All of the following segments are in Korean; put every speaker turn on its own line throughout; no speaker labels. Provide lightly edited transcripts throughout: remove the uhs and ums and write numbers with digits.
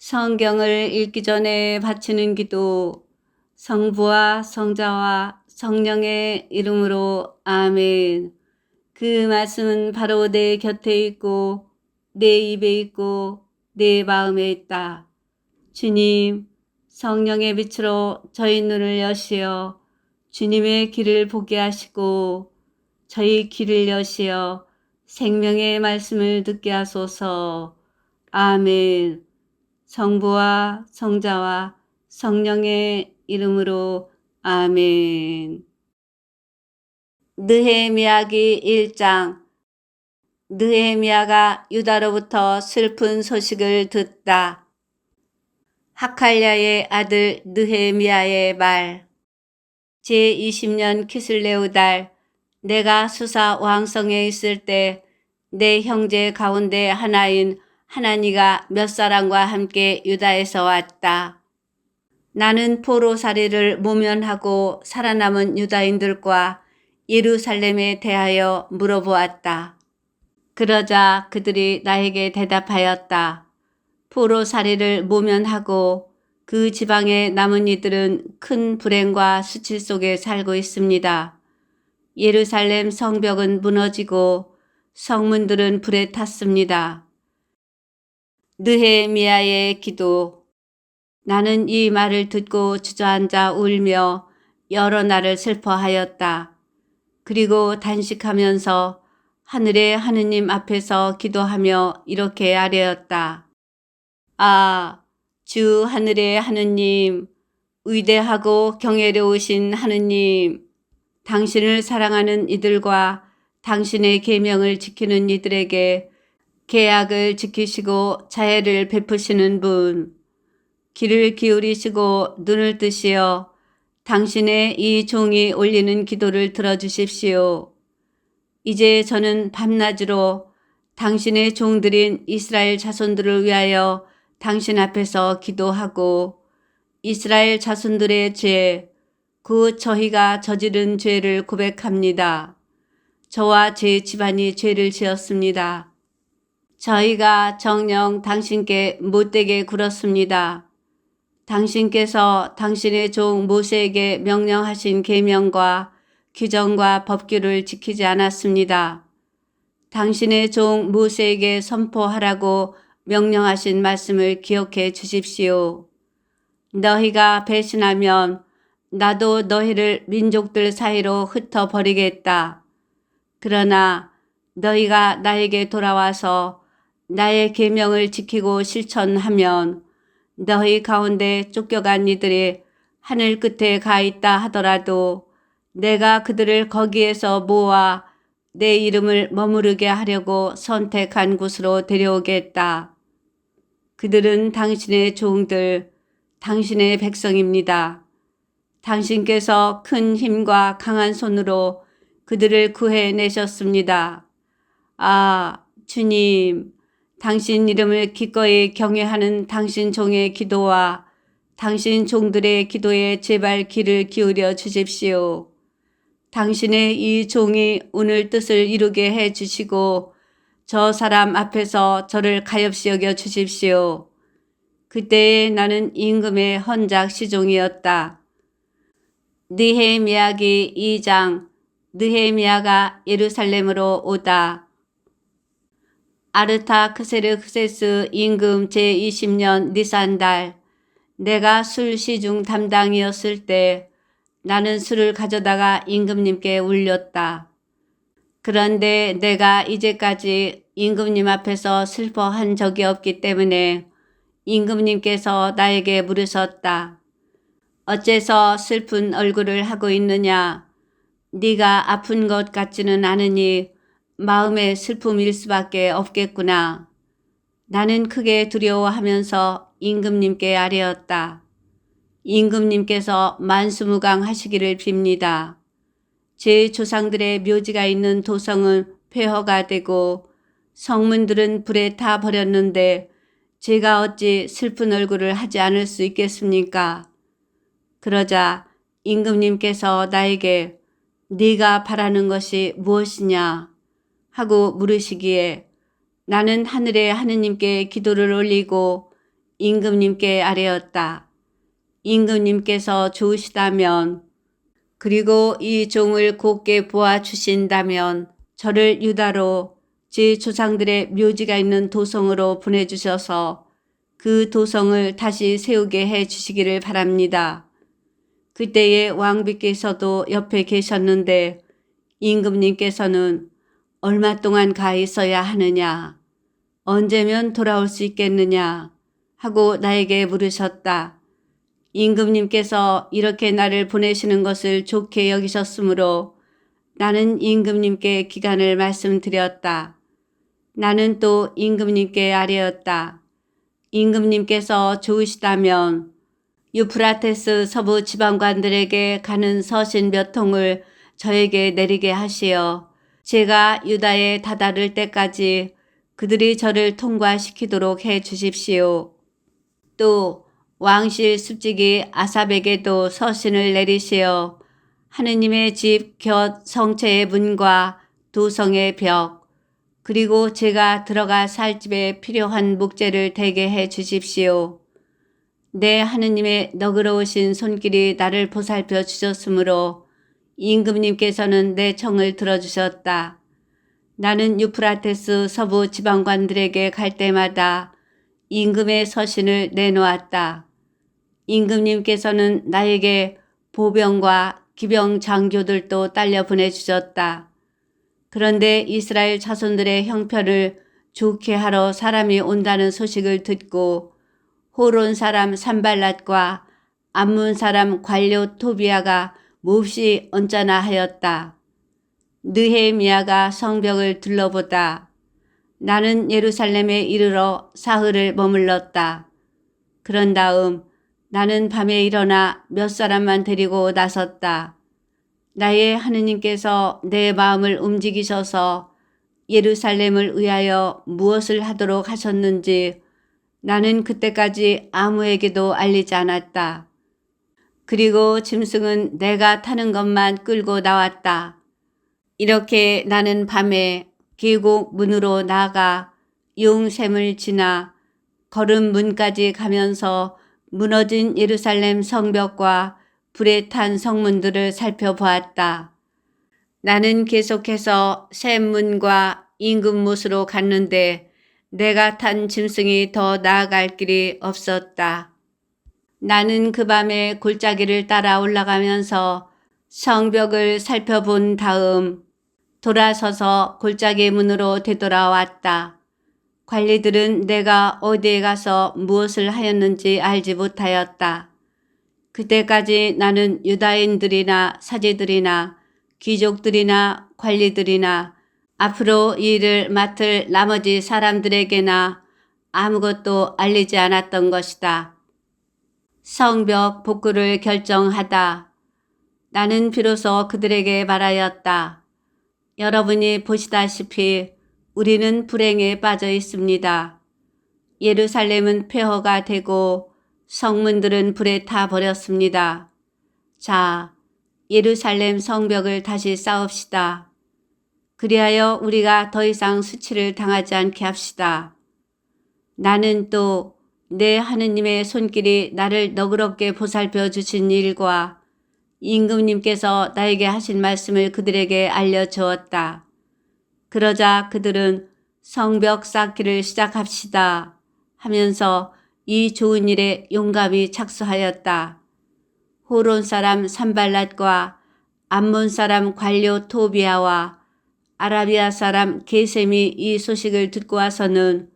성경을 읽기 전에 바치는 기도. 성부와 성자와 성령의 이름으로 아멘. 그 말씀은 바로 내 곁에 있고 내 입에 있고 내 마음에 있다. 주님, 성령의 빛으로 저희 눈을 여시어 주님의 길을 보게 하시고 저희 길을 여시어 생명의 말씀을 듣게 하소서. 아멘. 성부와 성자와 성령의 이름으로 아멘. 느헤미야기 1장. 느헤미야가 유다로부터 슬픈 소식을 듣다. 하칼랴의 아들 느헤미야의 말. 제20년 키슬레우 달, 내가 수사 왕성에 있을 때 내 형제 가운데 하나인 하나니가 몇 사람과 함께 유다에서 왔다. 나는 포로살이를 모면하고 살아남은 유다인들과 예루살렘에 대하여 물어보았다. 그러자 그들이 나에게 대답하였다. 포로살이를 모면하고 그 지방에 남은 이들은 큰 불행과 수치 속에 살고 있습니다. 예루살렘 성벽은 무너지고 성문들은 불에 탔습니다. 느헤미야의 기도. 나는 이 말을 듣고 주저앉아 울며 여러 날을 슬퍼하였다. 그리고 단식하면서 하늘의 하느님 앞에서 기도하며 이렇게 아뢰었다. 아, 주 하늘의 하느님, 위대하고 경애로우신 하느님, 당신을 사랑하는 이들과 당신의 계명을 지키는 이들에게 계약을 지키시고 자애를 베푸시는 분, 귀를 기울이시고 눈을 뜨시어 당신의 이 종이 올리는 기도를 들어주십시오. 이제 저는 밤낮으로 당신의 종들인 이스라엘 자손들을 위하여 당신 앞에서 기도하고 이스라엘 자손들의 죄, 그 저희가 저지른 죄를 고백합니다. 저와 제 집안이 죄를 지었습니다. 저희가 정녕 당신께 못되게 굴었습니다. 당신께서 당신의 종 모세에게 명령하신 계명과 규정과 법규를 지키지 않았습니다. 당신의 종 모세에게 선포하라고 명령하신 말씀을 기억해 주십시오. 너희가 배신하면 나도 너희를 민족들 사이로 흩어버리겠다. 그러나 너희가 나에게 돌아와서 나의 계명을 지키고 실천하면 너희 가운데 쫓겨간 이들이 하늘 끝에 가 있다 하더라도 내가 그들을 거기에서 모아 내 이름을 머무르게 하려고 선택한 곳으로 데려오겠다. 그들은 당신의 종들, 당신의 백성입니다. 당신께서 큰 힘과 강한 손으로 그들을 구해내셨습니다. 아, 주님, 당신 이름을 기꺼이 경외하는 당신 종의 기도와 당신 종들의 기도에 제발 귀를 기울여 주십시오. 당신의 이 종이 오늘 뜻을 이루게 해 주시고 저 사람 앞에서 저를 가엾이 여겨 주십시오. 그때에 나는 임금의 헌작 시종이었다. 느헤미야기 2장. 느헤미야가 예루살렘으로 오다. 아르타크세르크세스 임금 제20년 니산달, 내가 술 시중 담당이었을 때 나는 술을 가져다가 임금님께 울렸다. 그런데 내가 이제까지 임금님 앞에서 슬퍼한 적이 없기 때문에 임금님께서 나에게 물으셨다. 어째서 슬픈 얼굴을 하고 있느냐? 네가 아픈 것 같지는 않으니 마음의 슬픔일 수밖에 없겠구나. 나는 크게 두려워하면서 임금님께 아뢰었다. 임금님께서 만수무강하시기를 빕니다. 제 조상들의 묘지가 있는 도성은 폐허가 되고 성문들은 불에 타 버렸는데 제가 어찌 슬픈 얼굴을 하지 않을 수 있겠습니까? 그러자 임금님께서 나에게 네가 바라는 것이 무엇이냐 하고 물으시기에 나는 하늘의 하느님께 기도를 올리고 임금님께 아뢰었다. 임금님께서 좋으시다면 그리고 이 종을 곱게 보아주신다면 저를 유다로 제 조상들의 묘지가 있는 도성으로 보내주셔서 그 도성을 다시 세우게 해 주시기를 바랍니다. 그때의 왕비께서도 옆에 계셨는데 임금님께서는 얼마 동안 가 있어야 하느냐, 언제면 돌아올 수 있겠느냐 하고 나에게 물으셨다. 임금님께서 이렇게 나를 보내시는 것을 좋게 여기셨으므로 나는 임금님께 기간을 말씀드렸다. 나는 또 임금님께 아뢰었다. 임금님께서 좋으시다면 유프라테스 서부 지방관들에게 가는 서신 몇 통을 저에게 내리게 하시어 제가 유다에 다다를 때까지 그들이 저를 통과시키도록 해 주십시오. 또 왕실 습직이 아삽에게도 서신을 내리시어 하느님의 집 곁 성체의 문과 도성의 벽 그리고 제가 들어가 살 집에 필요한 목재를 대게 해 주십시오. 내 하느님의 너그러우신 손길이 나를 보살펴 주셨으므로 임금님께서는 내 청을 들어주셨다. 나는 유프라테스 서부 지방관들에게 갈 때마다 임금의 서신을 내놓았다. 임금님께서는 나에게 보병과 기병 장교들도 딸려 보내주셨다. 그런데 이스라엘 자손들의 형편을 좋게 하러 사람이 온다는 소식을 듣고 호론 사람 산발랏과 암몬 사람 관료 토비아가 몹시 언짢아 하였다. 느헤미야가 성벽을 둘러보다. 나는 예루살렘에 이르러 사흘을 머물렀다. 그런 다음 나는 밤에 일어나 몇 사람만 데리고 나섰다. 나의 하느님께서 내 마음을 움직이셔서 예루살렘을 위하여 무엇을 하도록 하셨는지 나는 그때까지 아무에게도 알리지 않았다. 그리고 짐승은 내가 타는 것만 끌고 나왔다. 이렇게 나는 밤에 계곡 문으로 나가 용샘을 지나 거름 문까지 가면서 무너진 예루살렘 성벽과 불에 탄 성문들을 살펴보았다. 나는 계속해서 샘문과 임금못으로 갔는데 내가 탄 짐승이 더 나아갈 길이 없었다. 나는 그 밤에 골짜기를 따라 올라가면서 성벽을 살펴본 다음 돌아서서 골짜기 문으로 되돌아왔다. 관리들은 내가 어디에 가서 무엇을 하였는지 알지 못하였다. 그때까지 나는 유다인들이나 사제들이나 귀족들이나 관리들이나 앞으로 이 일을 맡을 나머지 사람들에게나 아무것도 알리지 않았던 것이다. 성벽 복구를 결정하다. 나는 비로소 그들에게 말하였다. 여러분이 보시다시피 우리는 불행에 빠져 있습니다. 예루살렘은 폐허가 되고 성문들은 불에 타 버렸습니다. 자, 예루살렘 성벽을 다시 쌓읍시다. 그리하여 우리가 더 이상 수치를 당하지 않게 합시다. 나는 또 내 하느님의 손길이 나를 너그럽게 보살펴 주신 일과 임금님께서 나에게 하신 말씀을 그들에게 알려주었다. 그러자 그들은 성벽 쌓기를 시작합시다 하면서 이 좋은 일에 용감히 착수하였다. 호론 사람 산발랏과 암몬 사람 관료 토비아와 아라비아 사람 게셈이 이 소식을 듣고 와서는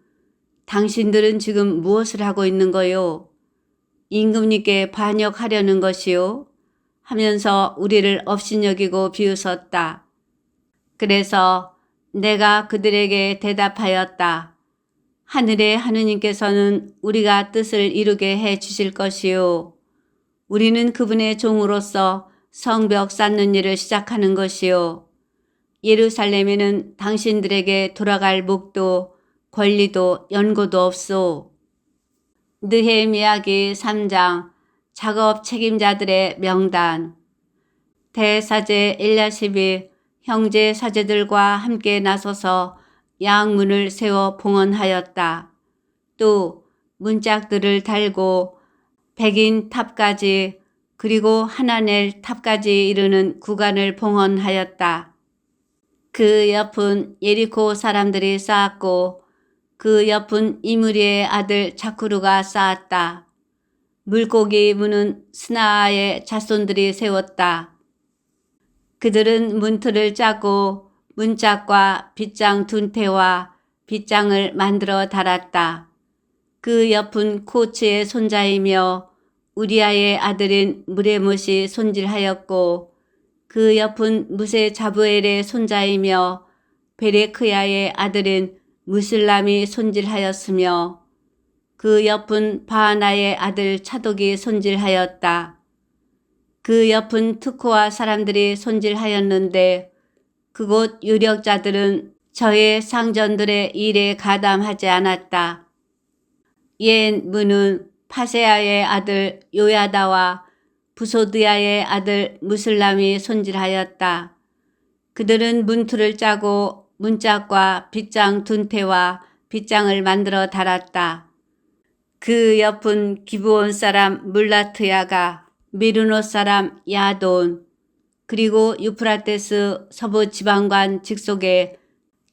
당신들은 지금 무엇을 하고 있는 거요? 임금님께 반역하려는 것이요? 하면서 우리를 업신여기고 비웃었다. 그래서 내가 그들에게 대답하였다. 하늘의 하느님께서는 우리가 뜻을 이루게 해 주실 것이요. 우리는 그분의 종으로서 성벽 쌓는 일을 시작하는 것이요. 예루살렘에는 당신들에게 돌아갈 목도 권리도 연고도 없소. 느헤미야기 3장 작업 책임자들의 명단. 대사제 엘야십이 형제 사제들과 함께 나서서 양문을 세워 봉헌하였다. 또 문짝들을 달고 백인 탑까지 그리고 하나넬 탑까지 이르는 구간을 봉헌하였다. 그 옆은 예리코 사람들이 쌓았고 그 옆은 이므리의 아들 자쿠르가 쌓았다. 물고기 무는 스나아의 자손들이 세웠다. 그들은 문틀을 짜고 문짝과 빗장 둔태와 빗장을 만들어 달았다. 그 옆은 코츠의 손자이며 우리아의 아들인 무레못이 손질하였고 그 옆은 무세 자부엘의 손자이며 베레크야의 아들인 무슬람이 손질하였으며 그 옆은 바하나의 아들 차독이 손질하였다. 그 옆은 트코와 사람들이 손질하였는데 그곳 유력자들은 저의 상전들의 일에 가담하지 않았다. 옛 문은 파세아의 아들 요야다와 부소드야의 아들 무슬람이 손질하였다. 그들은 문틀을 짜고 문짝과 빗장 둔태와 빗장을 만들어 달았다. 그 옆은 기브온 사람 물라트야가 미르노 사람 야돈 그리고 유프라테스 서부 지방관 직속의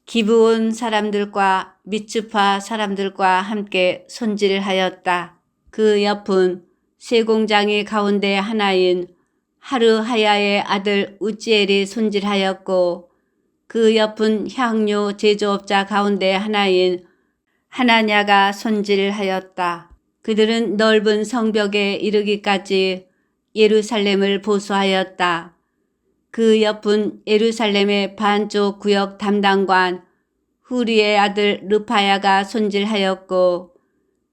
기브온 사람들과 미츠파 사람들과 함께 손질하였다. 그 옆은 쇠공장이 가운데 하나인 하르하야의 아들 우찌엘이 손질하였고 그 옆은 향료 제조업자 가운데 하나인 하나냐가 손질하였다. 그들은 넓은 성벽에 이르기까지 예루살렘을 보수하였다. 그 옆은 예루살렘의 반쪽 구역 담당관 후리의 아들 르파야가 손질하였고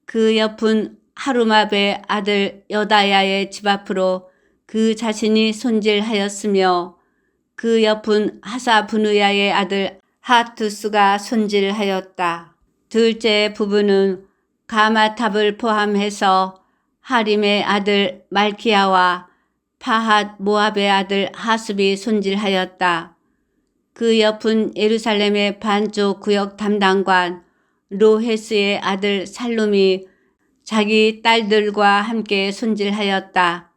그 옆은 하루마베의 아들 여다야의 집 앞으로 그 자신이 손질하였으며 그 옆은 하사브누야의 아들 하투스가 손질하였다. 둘째 부부는 가마탑을 포함해서 하림의 아들 말키야와 파핫 모압의 아들 하습이 손질하였다. 그 옆은 예루살렘의 반쪽 구역 담당관 로헤스의 아들 살룸이 자기 딸들과 함께 손질하였다.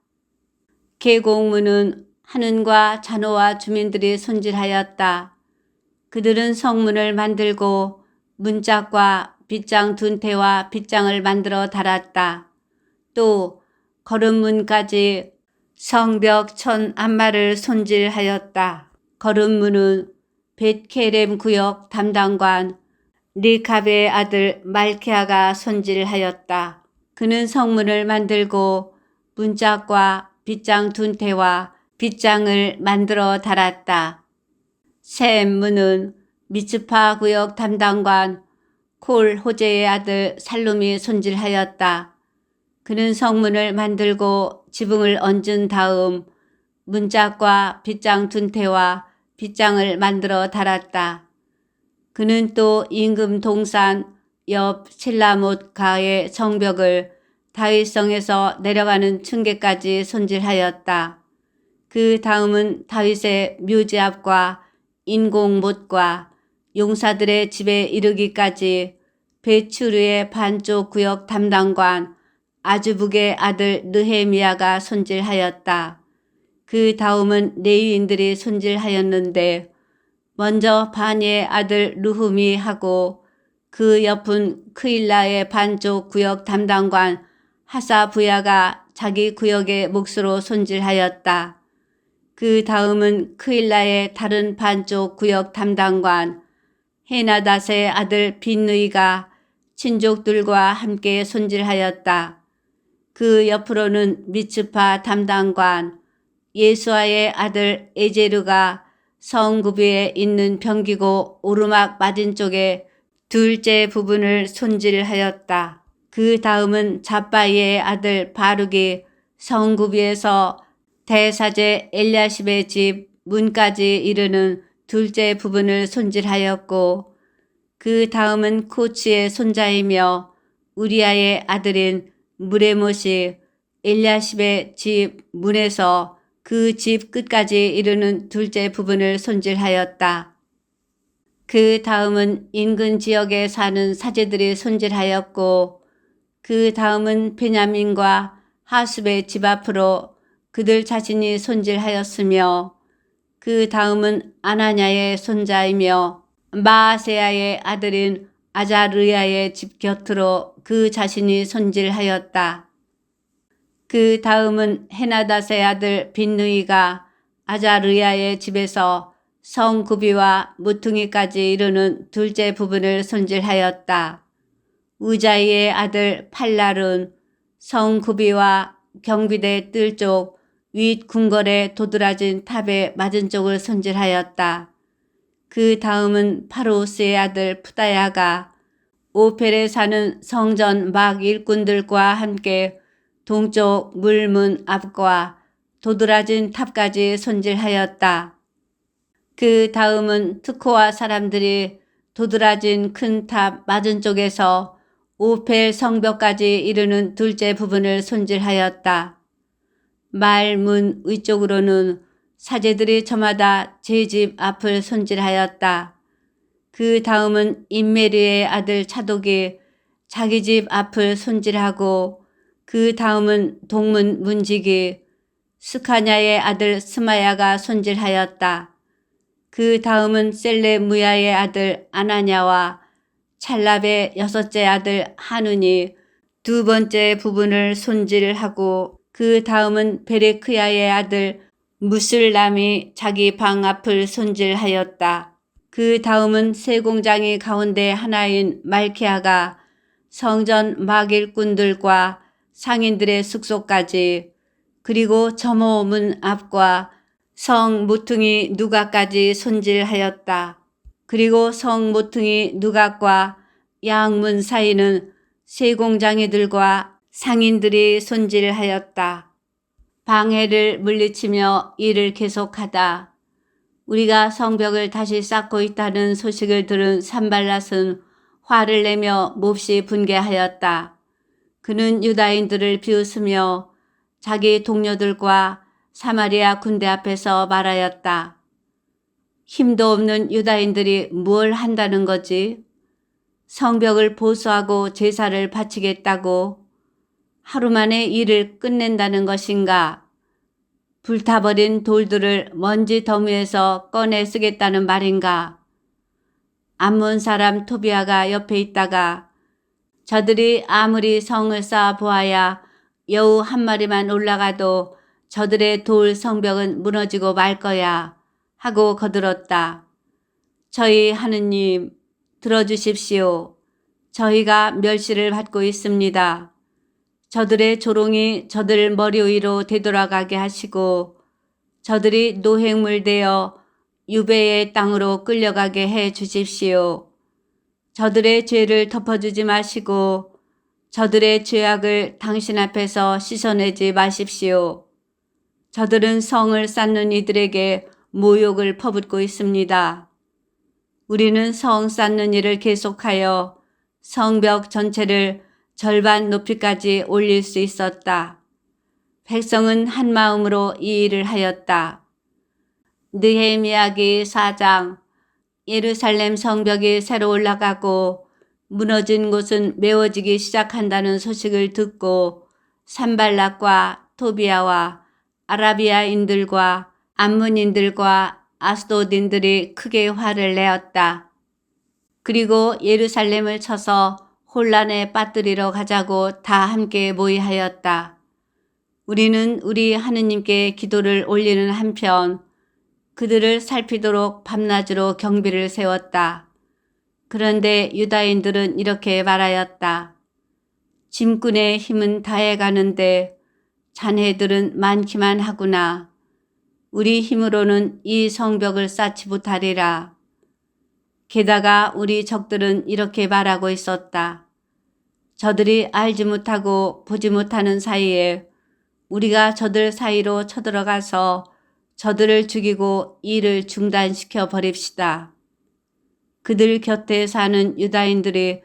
계곡문은 하는과 잔호와 주민들이 손질하였다. 그들은 성문을 만들고 문짝과 빗장 둔태와 빗장을 만들어 달았다. 또 거름문까지 성벽 천 안마를 손질하였다. 거름문은 벳케렘 구역 담당관 리캅의 아들 말케아가 손질하였다. 그는 성문을 만들고 문짝과 빗장 둔태와 빗장을 만들어 달았다. 샘문은 미츠파 구역 담당관 콜 호제의 아들 살룸이 손질하였다. 그는 성문을 만들고 지붕을 얹은 다음 문짝과 빗장 둔태와 빗장을 만들어 달았다. 그는 또 임금 동산 옆 실라못 가의 성벽을 다윗성에서 내려가는 층계까지 손질하였다. 그 다음은 다윗의 묘지 앞과 인공못과 용사들의 집에 이르기까지 베추르의 반쪽 구역 담당관 아주북의 아들 느헤미야가 손질하였다. 그 다음은 레위인들이 손질하였는데 먼저 바니의 아들 르훔이 하고 그 옆은 크일라의 반쪽 구역 담당관 하사부야가 자기 구역의 몫으로 손질하였다. 그 다음은 크일라의 다른 반쪽 구역 담당관 헤나닷의 아들 빈누이가 친족들과 함께 손질하였다. 그 옆으로는 미츠파 담당관 예수아의 아들 에제르가 성구비에 있는 병기고 오르막 맞은쪽에 둘째 부분을 손질하였다. 그 다음은 잡바이의 아들 바룩이 성구비에서 대사제 엘야십의 집 문까지 이르는 둘째 부분을 손질하였고 그 다음은 코치의 손자이며 우리아의 아들인 무레못이 엘야십의 집 문에서 그 집 끝까지 이르는 둘째 부분을 손질하였다. 그 다음은 인근 지역에 사는 사제들이 손질하였고 그 다음은 베냐민과 하숲의 집 앞으로 그들 자신이 손질하였으며 그 다음은 아나냐의 손자이며 마아세야의 아들인 아자르야의 집 곁으로 그 자신이 손질하였다. 그 다음은 헤나닷의 아들 빈누이가 아자르야의 집에서 성구비와 무퉁이까지 이르는 둘째 부분을 손질하였다. 우자이의 아들 팔랄은 성구비와 경비대 뜰쪽 윗 궁궐에 도드라진 탑의 맞은쪽을 손질하였다. 그 다음은 파로스의 아들 푸다야가 오펠에 사는 성전 막 일꾼들과 함께 동쪽 물문 앞과 도드라진 탑까지 손질하였다. 그 다음은 트코와 사람들이 도드라진 큰 탑 맞은쪽에서 오펠 성벽까지 이르는 둘째 부분을 손질하였다. 말문 위쪽으로는 사제들이 저마다 제 집 앞을 손질하였다. 그 다음은 임메리의 아들 차독이 자기 집 앞을 손질하고 그 다음은 동문 문지기 스카냐의 아들 스마야가 손질하였다. 그 다음은 셀레무야의 아들 아나냐와 찰랍의 여섯째 아들 하눈이 두 번째 부분을 손질하고 그 다음은 베레크야의 아들 무슬람이 자기 방 앞을 손질하였다. 그 다음은 세 공장이 가운데 하나인 말키아가 성전 막일꾼들과 상인들의 숙소까지 그리고 점호문 앞과 성 모퉁이 누각까지 손질하였다. 그리고 성 모퉁이 누각과 양문 사이는 세 공장이들과 상인들이 손질하였다. 방해를 물리치며 일을 계속하다. 우리가 성벽을 다시 쌓고 있다는 소식을 들은 산발랏은 화를 내며 몹시 분개하였다. 그는 유다인들을 비웃으며 자기 동료들과 사마리아 군대 앞에서 말하였다. 힘도 없는 유다인들이 뭘 한다는 거지? 성벽을 보수하고 제사를 바치겠다고 하루 만에 일을 끝낸다는 것인가? 불타버린 돌들을 먼지 더미에서 꺼내 쓰겠다는 말인가? 암몬 사람 토비아가 옆에 있다가 저들이 아무리 성을 쌓아 보아야 여우 한 마리만 올라가도 저들의 돌 성벽은 무너지고 말 거야 하고 거들었다. 저희 하느님 들어주십시오. 저희가 멸시를 받고 있습니다. 저들의 조롱이 저들 머리 위로 되돌아가게 하시고 저들이 노획물 되어 유배의 땅으로 끌려가게 해 주십시오. 저들의 죄를 덮어주지 마시고 저들의 죄악을 당신 앞에서 씻어내지 마십시오. 저들은 성을 쌓는 이들에게 모욕을 퍼붓고 있습니다. 우리는 성 쌓는 일을 계속하여 성벽 전체를 절반 높이까지 올릴 수 있었다. 백성은 한 마음으로 이 일을 하였다. 느헤미야기 4장. 예루살렘 성벽이 새로 올라가고 무너진 곳은 메워지기 시작한다는 소식을 듣고 산발락과 토비아와 아라비아인들과 암몬인들과 아스도딘들이 크게 화를 내었다. 그리고 예루살렘을 쳐서 혼란에 빠뜨리러 가자고 다 함께 모의하였다. 우리는 우리 하느님께 기도를 올리는 한편 그들을 살피도록 밤낮으로 경비를 세웠다. 그런데 유다인들은 이렇게 말하였다. 짐꾼의 힘은 다해가는데 자네들은 많기만 하구나. 우리 힘으로는 이 성벽을 쌓지 못하리라. 게다가 우리 적들은 이렇게 말하고 있었다. 저들이 알지 못하고 보지 못하는 사이에 우리가 저들 사이로 쳐들어가서 저들을 죽이고 일을 중단시켜 버립시다. 그들 곁에 사는 유다인들이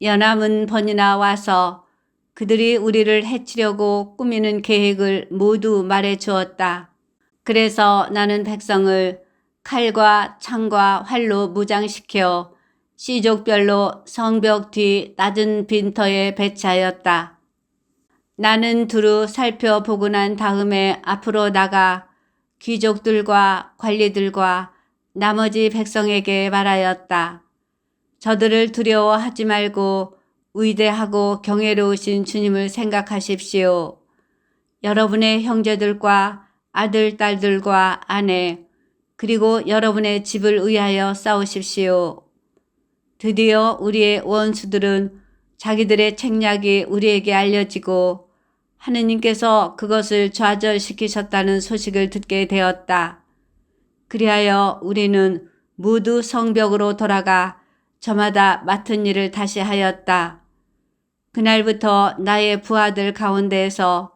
연합은 번이나 와서 그들이 우리를 해치려고 꾸미는 계획을 모두 말해 주었다. 그래서 나는 백성을 칼과 창과 활로 무장시켜 시족별로 성벽 뒤 낮은 빈터에 배치하였다. 나는 두루 살펴보고 난 다음에 앞으로 나가 귀족들과 관리들과 나머지 백성에게 말하였다. 저들을 두려워하지 말고 위대하고 경외로우신 주님을 생각하십시오. 여러분의 형제들과 아들, 딸들과 아내, 그리고 여러분의 집을 위하여 싸우십시오. 드디어 우리의 원수들은 자기들의 책략이 우리에게 알려지고 하느님께서 그것을 좌절시키셨다는 소식을 듣게 되었다. 그리하여 우리는 모두 성벽으로 돌아가 저마다 맡은 일을 다시 하였다. 그날부터 나의 부하들 가운데에서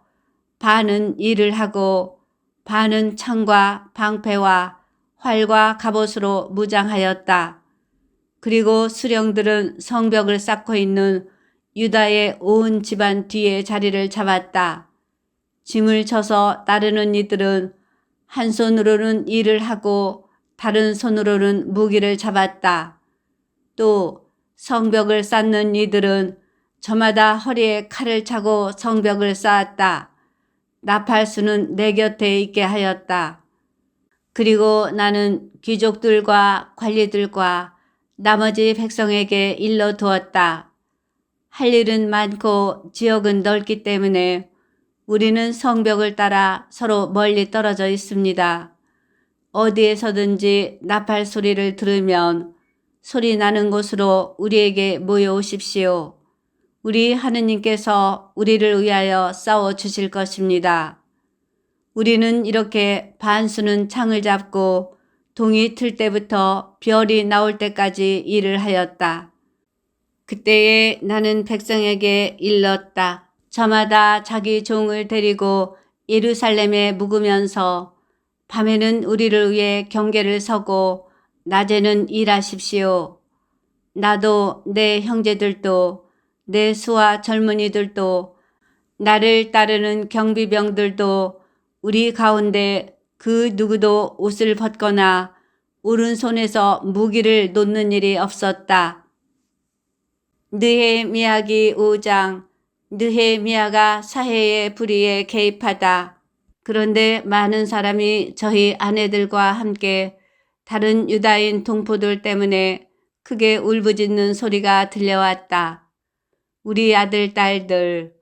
반은 일을 하고 반은 창과 방패와 활과 갑옷으로 무장하였다. 그리고 수령들은 성벽을 쌓고 있는 유다의 온 집안 뒤에 자리를 잡았다. 짐을 져서 따르는 이들은 한 손으로는 일을 하고 다른 손으로는 무기를 잡았다. 또 성벽을 쌓는 이들은 저마다 허리에 칼을 차고 성벽을 쌓았다. 나팔수는 내 곁에 있게 하였다. 그리고 나는 귀족들과 관리들과 나머지 백성에게 일러두었다. 할 일은 많고 지역은 넓기 때문에 우리는 성벽을 따라 서로 멀리 떨어져 있습니다. 어디에서든지 나팔 소리를 들으면 소리 나는 곳으로 우리에게 모여오십시오. 우리 하느님께서 우리를 위하여 싸워 주실 것입니다. 우리는 이렇게 반수는 창을 잡고 동이 틀 때부터 별이 나올 때까지 일을 하였다. 그때에 나는 백성에게 일렀다. 저마다 자기 종을 데리고 예루살렘에 묵으면서 밤에는 우리를 위해 경계를 서고 낮에는 일하십시오. 나도 내 형제들도 내 수와 젊은이들도 나를 따르는 경비병들도 우리 가운데 그 누구도 옷을 벗거나 오른손에서 무기를 놓는 일이 없었다. 느헤미야기 5장. 느헤미야가 사해의 불의에 개입하다. 그런데 많은 사람이 저희 아내들과 함께 다른 유다인 동포들 때문에 크게 울부짖는 소리가 들려왔다. 우리 아들, 딸들,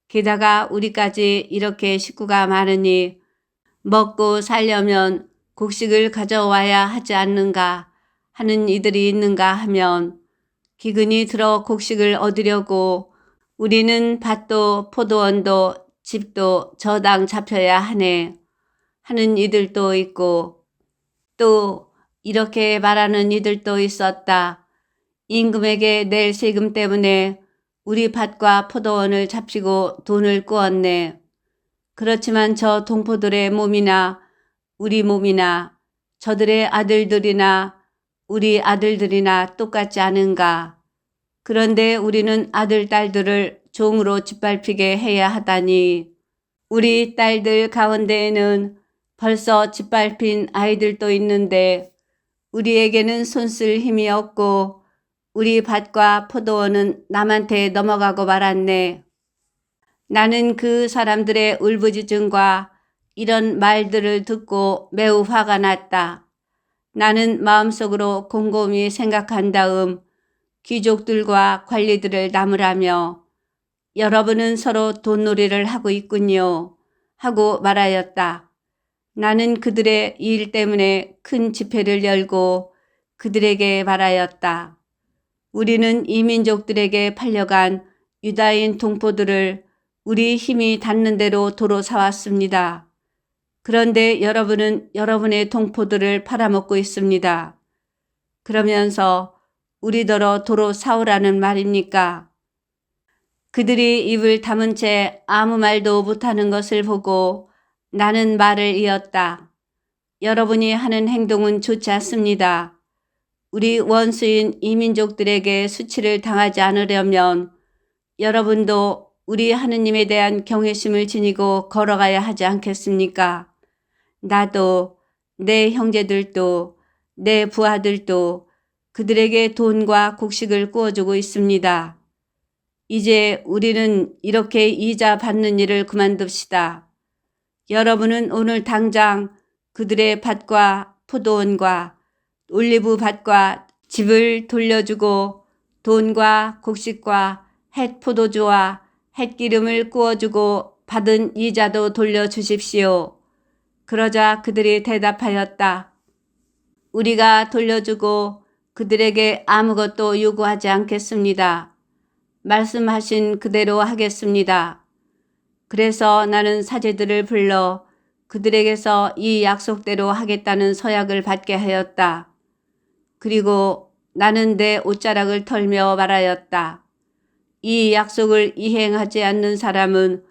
게다가 우리까지 이렇게 식구가 많으니 먹고 살려면 곡식을 가져와야 하지 않는가 하는 이들이 있는가 하면 기근이 들어 곡식을 얻으려고 우리는 밭도 포도원도 집도 저당 잡혀야 하네 하는 이들도 있고 또 이렇게 말하는 이들도 있었다. 임금에게 낼 세금 때문에 우리 밭과 포도원을 잡히고 돈을 꾸었네. 그렇지만 저 동포들의 몸이나 우리 몸이나 저들의 아들들이나 우리 아들들이나 똑같지 않은가. 그런데 우리는 아들, 딸들을 종으로 짓밟히게 해야 하다니. 우리 딸들 가운데에는 벌써 짓밟힌 아이들도 있는데 우리에게는 손쓸 힘이 없고 우리 밭과 포도원은 남한테 넘어가고 말았네. 나는 그 사람들의 울부짖음과 이런 말들을 듣고 매우 화가 났다. 나는 마음속으로 곰곰이 생각한 다음 귀족들과 관리들을 나무라며 여러분은 서로 돈놀이를 하고 있군요 하고 말하였다. 나는 그들의 일 때문에 큰 집회를 열고 그들에게 말하였다. 우리는 이민족들에게 팔려간 유다인 동포들을 우리 힘이 닿는 대로 도로 사왔습니다. 그런데 여러분은 여러분의 동포들을 팔아먹고 있습니다. 그러면서 우리더러 도로 사오라는 말입니까? 그들이 입을 다문 채 아무 말도 못하는 것을 보고 나는 말을 이었다. 여러분이 하는 행동은 좋지 않습니다. 우리 원수인 이민족들에게 수치를 당하지 않으려면 여러분도 우리 하느님에 대한 경외심을 지니고 걸어가야 하지 않겠습니까? 나도 내 형제들도 내 부하들도 그들에게 돈과 곡식을 구워주고 있습니다. 이제 우리는 이렇게 이자 받는 일을 그만둡시다. 여러분은 오늘 당장 그들의 밭과 포도원과 올리브 밭과 집을 돌려주고 돈과 곡식과 햇 포도주와 햇기름을 구워주고 받은 이자도 돌려주십시오. 그러자 그들이 대답하였다. 우리가 돌려주고 그들에게 아무것도 요구하지 않겠습니다. 말씀하신 그대로 하겠습니다. 그래서 나는 사제들을 불러 그들에게서 이 약속대로 하겠다는 서약을 받게 하였다. 그리고 나는 내 옷자락을 털며 말하였다. 이 약속을 이행하지 않는 사람은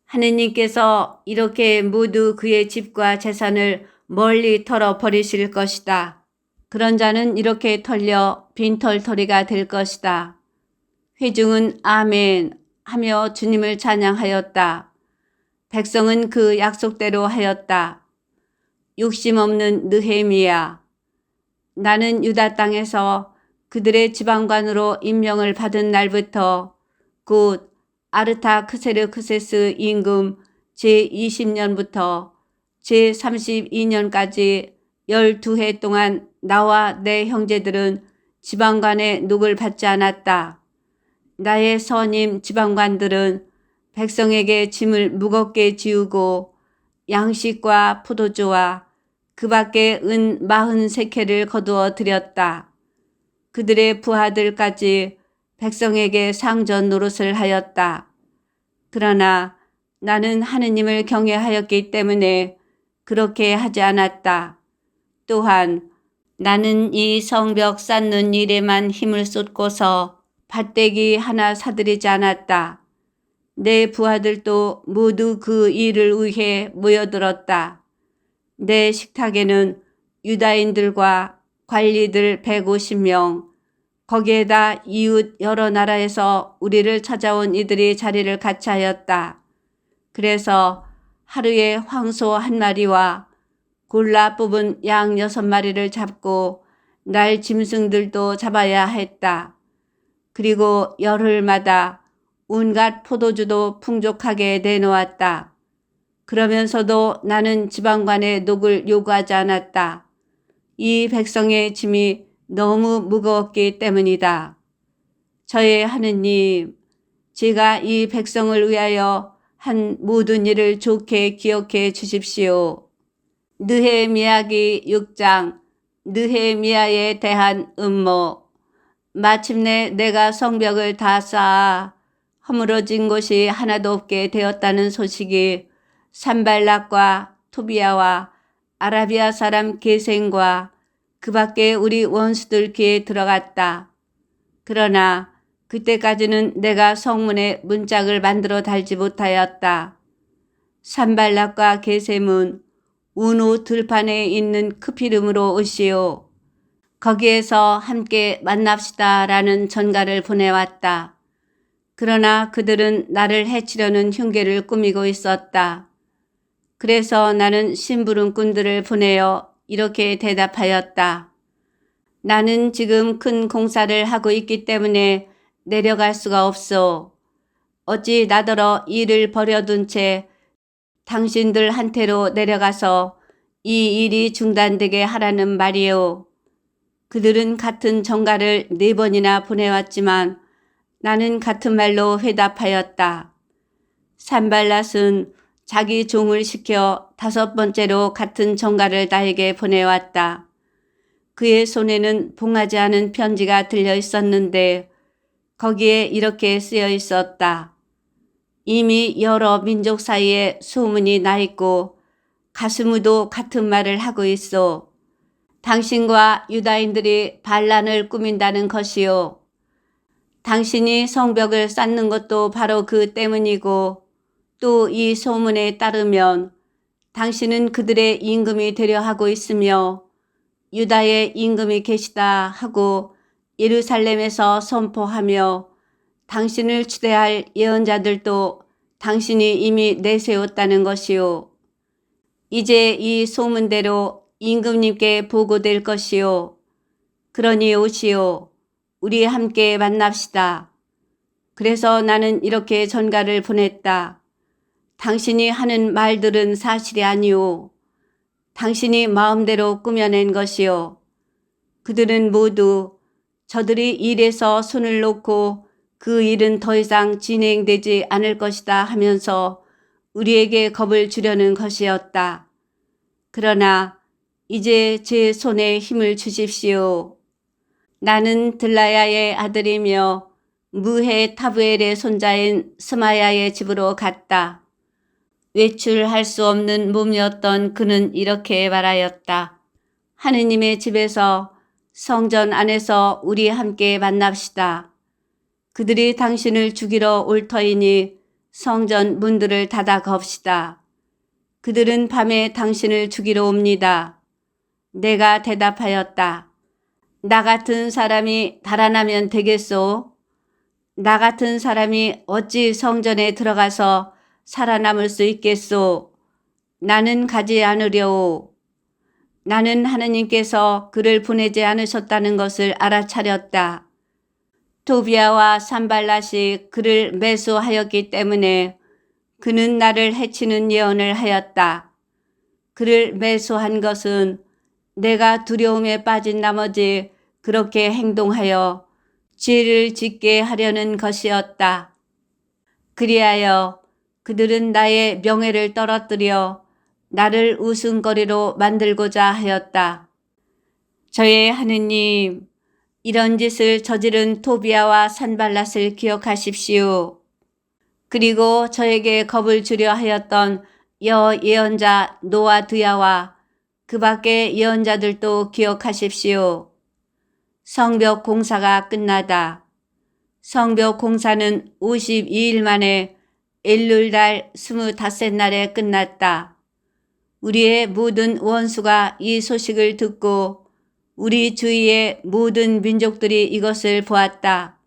하느님께서 이렇게 모두 그의 집과 재산을 멀리 털어버리실 것이다. 그런 자는 이렇게 털려 빈털터리가 될 것이다. 회중은 아멘 하며 주님을 찬양하였다. 백성은 그 약속대로 하였다. 욕심 없는 느헤미야. 나는 유다 땅에서 그들의 지방관으로 임명을 받은 날부터 곧 아르타크세르크세스 임금 제20년부터 제32년까지 12해 동안 나와 내 형제들은 지방관의 녹을 받지 않았다. 나의 선임 지방관들은 백성에게 짐을 무겁게 지우고 양식과 포도주와 그 밖에 은 43켈을 거두어 드렸다. 그들의 부하들까지 백성에게 상전 노릇을 하였다. 그러나 나는 하느님을 경외하였기 때문에 그렇게 하지 않았다. 또한 나는 이 성벽 쌓는 일에만 힘을 쏟고서 밭대기 하나 사들이지 않았다. 내 부하들도 모두 그 일을 위해 모여들었다. 내 식탁에는 유다인들과 관리들 150명, 거기에다 이웃 여러 나라에서 우리를 찾아온 이들이 자리를 같이 하였다. 그래서 하루에 황소 1마리와 골라 뽑은 양 6마리를 잡고 날 짐승들도 잡아야 했다. 그리고 열흘마다 온갖 포도주도 풍족하게 내놓았다. 그러면서도 나는 지방관의 녹을 요구하지 않았다. 이 백성의 짐이 너무 무거웠기 때문이다. 저의 하느님, 제가 이 백성을 위하여 한 모든 일을 좋게 기억해 주십시오. 느헤미야기 6장, 느헤미야에 대한 음모. 마침내 내가 성벽을 다 쌓아 허물어진 곳이 하나도 없게 되었다는 소식이 산발락과 토비아와 아라비아 사람 게셈과 그 밖에 우리 원수들 귀에 들어갔다. 그러나 그때까지는 내가 성문에 문짝을 만들어 달지 못하였다. 산발락과 게셈은 우노 들판에 있는 크피름으로 오시오. 거기에서 함께 만납시다라는 전가를 보내왔다. 그러나 그들은 나를 해치려는 흉계를 꾸미고 있었다. 그래서 나는 심부름꾼들을 보내어 이렇게 대답하였다. 나는 지금 큰 공사를 하고 있기 때문에 내려갈 수가 없소. 어찌 나더러 일을 버려둔 채 당신들한테로 내려가서 이 일이 중단되게 하라는 말이오. 그들은 같은 전가를 4번이나 보내왔지만 나는 같은 말로 회답하였다. 산발랏은 자기 종을 시켜 5번째로 같은 전가를 나에게 보내왔다. 그의 손에는 봉하지 않은 편지가 들려 있었는데 거기에 이렇게 쓰여 있었다. 이미 여러 민족 사이에 소문이 나 있고 가스무도 같은 말을 하고 있어. 당신과 유다인들이 반란을 꾸민다는 것이요. 당신이 성벽을 쌓는 것도 바로 그 때문이고 또 이 소문에 따르면 당신은 그들의 임금이 되려 하고 있으며 유다의 임금이 계시다 하고 예루살렘에서 선포하며 당신을 추대할 예언자들도 당신이 이미 내세웠다는 것이요. 이제 이 소문대로 임금님께 보고될 것이요. 그러니 오시오. 우리 함께 만납시다. 그래서 나는 이렇게 전가를 보냈다. 당신이 하는 말들은 사실이 아니오. 당신이 마음대로 꾸며낸 것이오. 그들은 모두 저들이 일에서 손을 놓고 그 일은 더 이상 진행되지 않을 것이다 하면서 우리에게 겁을 주려는 것이었다. 그러나 이제 제 손에 힘을 주십시오. 나는 들라야의 아들이며 무헤 타브엘의 손자인 스마야의 집으로 갔다. 외출할 수 없는 몸이었던 그는 이렇게 말하였다. 하느님의 집에서 성전 안에서 우리 함께 만납시다. 그들이 당신을 죽이러 올 터이니 성전 문들을 닫아 겁시다. 그들은 밤에 당신을 죽이러 옵니다. 내가 대답하였다. 나 같은 사람이 달아나면 되겠소? 나 같은 사람이 어찌 성전에 들어가서 살아남을 수 있겠소? 나는 가지 않으려오. 나는 하느님께서 그를 보내지 않으셨다는 것을 알아차렸다. 토비아와 산발랏이 그를 매수하였기 때문에 그는 나를 해치는 예언을 하였다. 그를 매수한 것은 내가 두려움에 빠진 나머지 그렇게 행동하여 죄를 짓게 하려는 것이었다. 그리하여 그들은 나의 명예를 떨어뜨려 나를 웃음거리로 만들고자 하였다. 저의 하느님, 이런 짓을 저지른 토비아와 산발랏을 기억하십시오. 그리고 저에게 겁을 주려 하였던 예언자 노아드야와 그 밖의 예언자들도 기억하십시오. 성벽 공사가 끝나다. 성벽 공사는 52일 만에 엘룰달 25날에 끝났다. 우리의 모든 원수가 이 소식을 듣고 우리 주위의 모든 민족들이 이것을 보았다.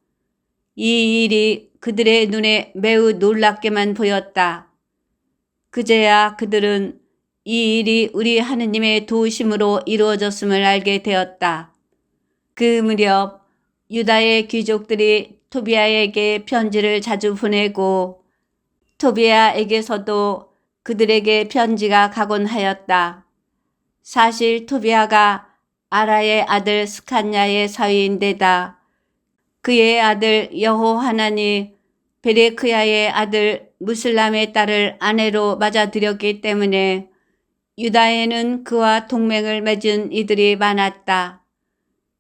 이 일이 그들의 눈에 매우 놀랍게만 보였다. 그제야 그들은 이 일이 우리 하느님의 도우심으로 이루어졌음을 알게 되었다. 그 무렵 유다의 귀족들이 토비아에게 편지를 자주 보내고 토비아에게서도 그들에게 편지가 가곤 하였다. 사실 토비아가 아라의 아들 스칸야의 사위인데다 그의 아들 여호하난이 베레크야의 아들 무슬람의 딸을 아내로 맞아들였기 때문에 유다에는 그와 동맹을 맺은 이들이 많았다.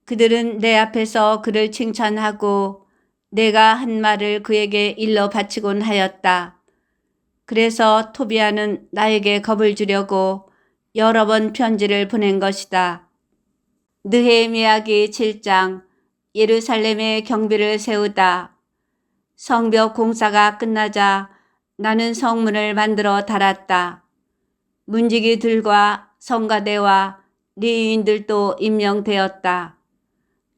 그들은 내 앞에서 그를 칭찬하고 내가 한 말을 그에게 일러 바치곤 하였다. 그래서 토비아는 나에게 겁을 주려고 여러 번 편지를 보낸 것이다. 느헤미야기 7장 예루살렘에 경비를 세우다. 성벽 공사가 끝나자 나는 성문을 만들어 달았다. 문지기들과 성가대와 레위인들도 임명되었다.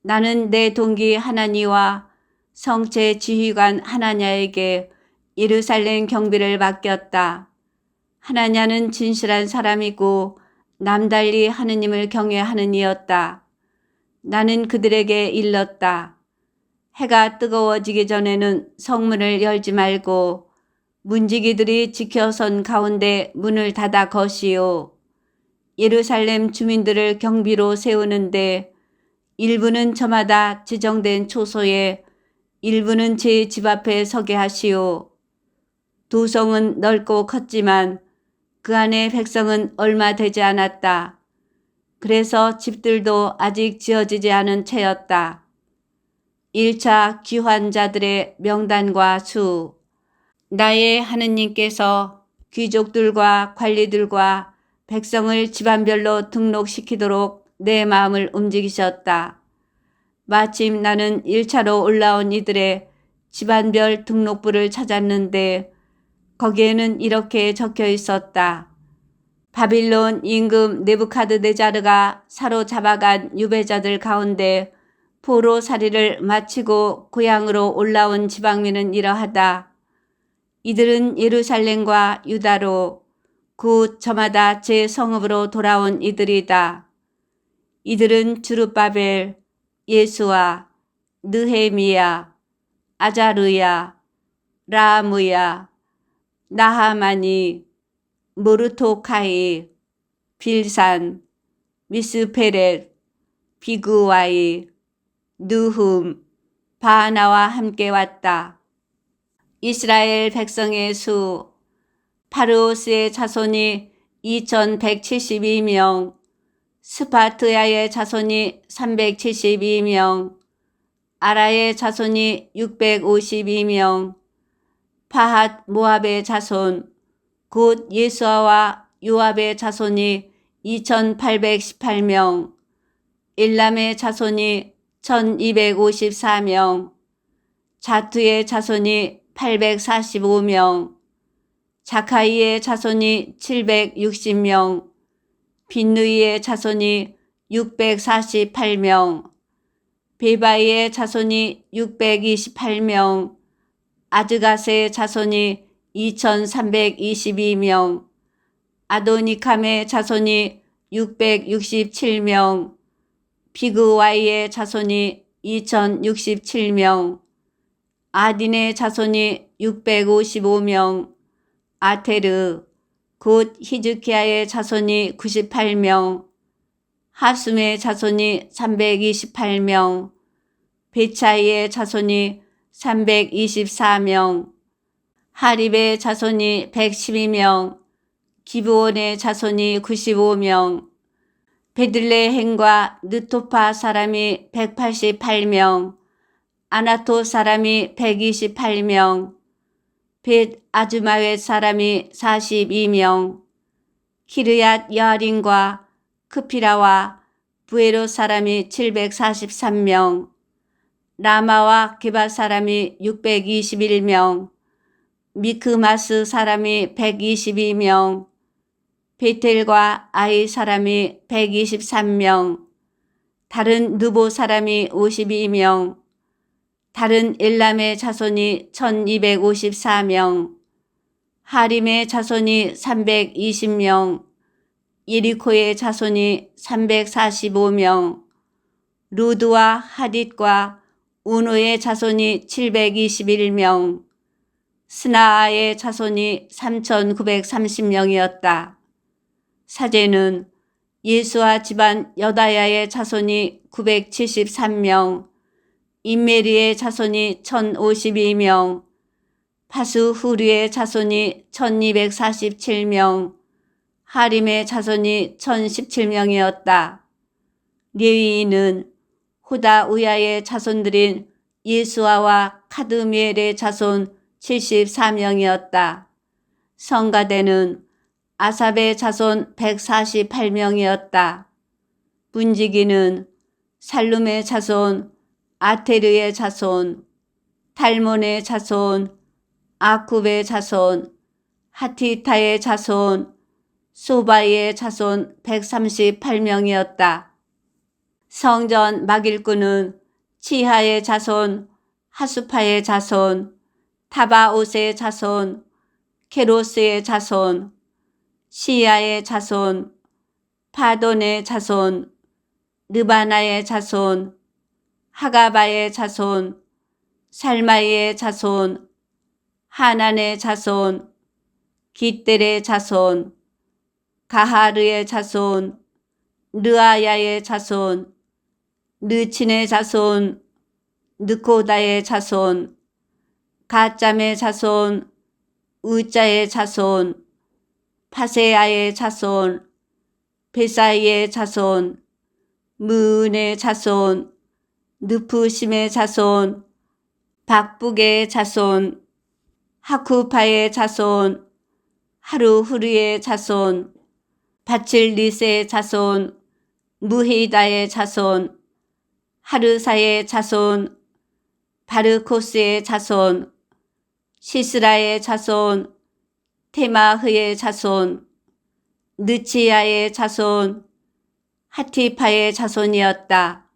나는 내 동기 하나니와 성체 지휘관 하나냐에게 예루살렘 경비를 맡겼다. 하나냐는 진실한 사람이고 남달리 하느님을 경외하는 이였다. 나는 그들에게 일렀다. 해가 뜨거워지기 전에는 성문을 열지 말고 문지기들이 지켜선 가운데 문을 닫아 거시오. 예루살렘 주민들을 경비로 세우는데 일부는 저마다 지정된 초소에 일부는 제 집 앞에 서게 하시오. 두 성은 넓고 컸지만 그 안에 백성은 얼마 되지 않았다. 그래서 집들도 아직 지어지지 않은 채였다. 1차 귀환자들의 명단과 수. 나의 하느님께서 귀족들과 관리들과 백성을 집안별로 등록시키도록 내 마음을 움직이셨다. 마침 나는 1차로 올라온 이들의 집안별 등록부를 찾았는데 거기에는 이렇게 적혀 있었다. 바빌론 임금 네부카드네자르가 사로잡아간 유배자들 가운데 포로살이를 마치고 고향으로 올라온 지방민은 이러하다. 이들은 예루살렘과 유다로 곧 저마다 제 성읍으로 돌아온 이들이다. 이들은 주룹바벨, 예수아, 느헤미야, 아자르야, 라무야, 나하마니, 모르토카이, 빌산, 미스페렛, 비그와이, 느훔, 바나와 함께 왔다. 이스라엘 백성의 수, 파르오스의 자손이 2172명, 스파트야의 자손이 372명, 아라의 자손이 652명, 파핫 모압의 자손, 곧 예수아와 요압의 자손이 2818명, 일람의 자손이 1254명, 자투의 자손이 845명, 자카이의 자손이 760명, 빈누이의 자손이 648명, 베바이의 자손이 628명, 아드가스의 자손이 2322명, 아도니캄의 자손이 667명, 비그와이의 자손이 2067명, 아딘의 자손이 655명, 아테르, 곧 히즈키야의 자손이 98명, 하숨의 자손이 328명, 베차이의 자손이 324명, 하립의 자손이 112명, 기브온의 자손이 95명, 베들레헴과 느토파 사람이 188명, 아나토 사람이 128명, 벳 아즈마웻 사람이 42명, 키르얏 여아림과 크피라와 부에롯 사람이 743명, 라마와 게바 사람이 621명, 미크마스 사람이 122명, 베텔과 아이 사람이 123명, 다른 느보 사람이 52명, 다른 엘람의 자손이 1254명, 하림의 자손이 320명, 예리코의 자손이 345명, 루드와 하딧과 우노의 자손이 721명, 스나아의 자손이 3930명이었다. 사제는 예수아 집안 여다야의 자손이 973명, 임메리의 자손이 1052명, 파수후리의 자손이 1247명, 하림의 자손이 1017명이었다. 레위인은 호다우야의 자손들인 예수아와 카드미엘의 자손 74명이었다. 성가대는 아삽의 자손 148명이었다. 문지기는 살룸의 자손, 아테르의 자손, 탈몬의 자손, 아굽의 자손, 하티타의 자손, 소바이의 자손 138명이었다. 성전 막일꾼은 치하의 자손, 하수파의 자손, 타바옷의 자손, 케로스의 자손, 시야의 자손, 파돈의 자손, 르바나의 자손, 하가바의 자손, 살마이의 자손, 하난의 자손, 깃델의 자손, 가하르의 자손, 르아야의 자손, 르친의 자손, 느코다의 자손, 가짬의 자손, 우짜의 자손, 파세아의 자손, 베사이의 자손, 무은의 자손, 느푸심의 자손, 박북의 자손, 하쿠파의 자손, 하루후르의 자손, 바칠리스의 자손, 무히다의 자손, 하르사의 자손, 바르코스의 자손, 시스라의 자손, 테마흐의 자손, 느치야의 자손, 하티파의 자손이었다.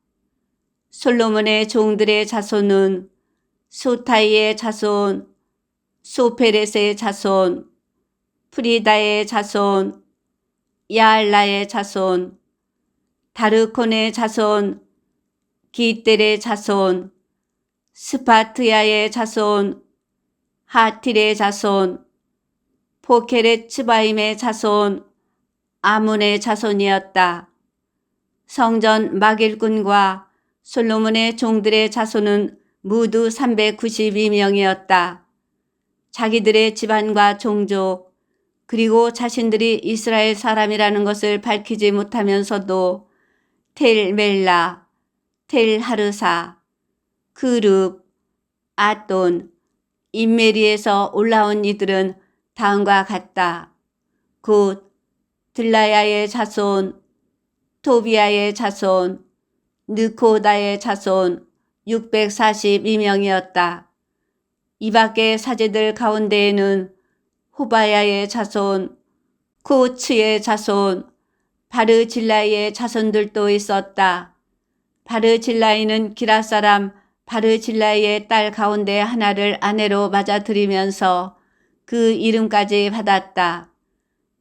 솔로몬의 종들의 자손은 소타이의 자손, 소페렛의 자손, 프리다의 자손, 야알라의 자손, 다르콘의 자손, 기델의 자손, 스파트야의 자손, 하틸의 자손, 포케렛 츠바임의 자손, 아문의 자손이었다. 성전 막일꾼과 솔로몬의 종들의 자손은 모두 392명이었다. 자기들의 집안과 종족, 그리고 자신들이 이스라엘 사람이라는 것을 밝히지 못하면서도 텔 멜라, 텔 하르사, 그룹, 아돈, 임메리에서 올라온 이들은 다음과 같다. 곧 들라야의 자손, 토비아의 자손, 느코다의 자손 642명이었다. 이 밖의 사제들 가운데에는 호바야의 자손, 코츠의 자손, 바르질라이의 자손들도 있었다. 바르질라이는 기라 사람 바르질라이의 딸 가운데 하나를 아내로 맞아들이면서 그 이름까지 받았다.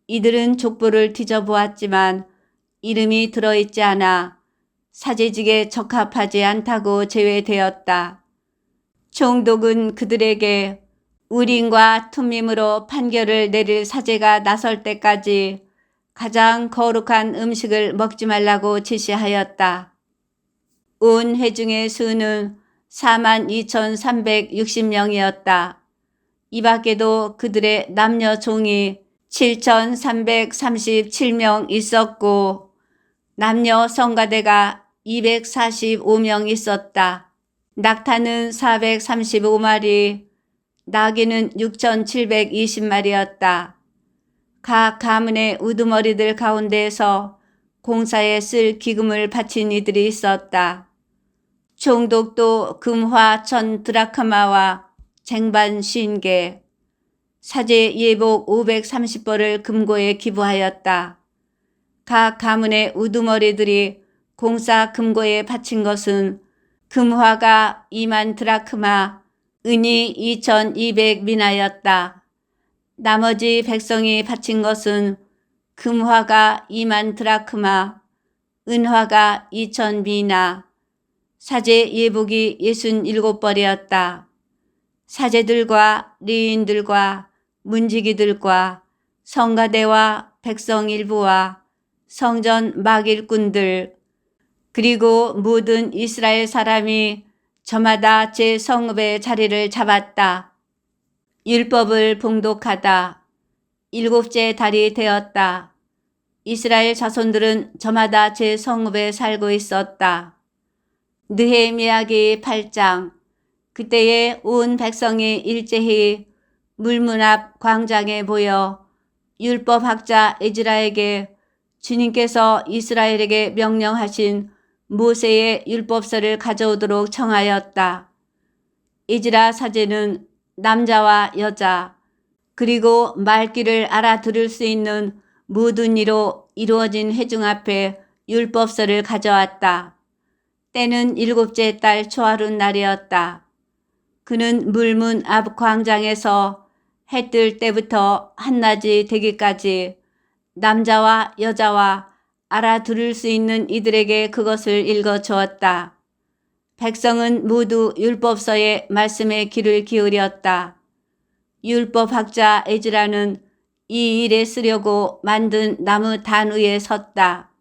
이들은 족보를 뒤져보았지만 이름이 들어있지 않아 사제직에 적합하지 않다고 제외되었다. 총독은 그들에게 우림과 툼밈으로 판결을 내릴 사제가 나설 때까지 가장 거룩한 음식을 먹지 말라고 지시하였다. 온 회중의 수는 42,360명이었다. 이 밖에도 그들의 남녀 종이 7,337명 있었고 남녀 성가대가 245명 있었다. 낙타는 435마리, 나귀는 6,720마리였다. 각 가문의 우두머리들 가운데에서 공사에 쓸 기금을 바친 이들이 있었다. 총독도 금화 1,000드라크마와 쟁반 50개, 사제 예복 530벌을 금고에 기부하였다. 각 가문의 우두머리들이 공사 금고에 바친 것은 금화가 2만 드라크마, 은이 2,200미나였다. 나머지 백성이 바친 것은 금화가 2만 드라크마, 은화가 2,000미나, 사제 예복이 67벌이었다. 사제들과 리인들과 문지기들과 성가대와 백성 일부와 성전 막일꾼들, 그리고 모든 이스라엘 사람이 저마다 제 성읍의 자리를 잡았다. 율법을 봉독하다. 7째 달이 되었다. 이스라엘 자손들은 저마다 제 성읍에 살고 있었다. 느헤미야기 8장. 그때에 온 백성이 일제히 물문 앞 광장에 모여 율법학자 에즈라에게 주님께서 이스라엘에게 명령하신 모세의 율법서를 가져오도록 청하였다. 에즈라 사제는 남자와 여자 그리고 말귀를 알아들을 수 있는 모든 이로 이루어진 회중 앞에 율법서를 가져왔다. 때는 7째 달 초하룻 날이었다. 그는 물문 앞 광장에서 해 뜰 때부터 한낮이 되기까지 남자와 여자와 알아들을 수 있는 이들에게 그것을 읽어 주었다. 백성은 모두 율법서의 말씀에 귀를 기울였다. 율법학자 에즈라는 이 일에 쓰려고 만든 나무 단 위에 섰다.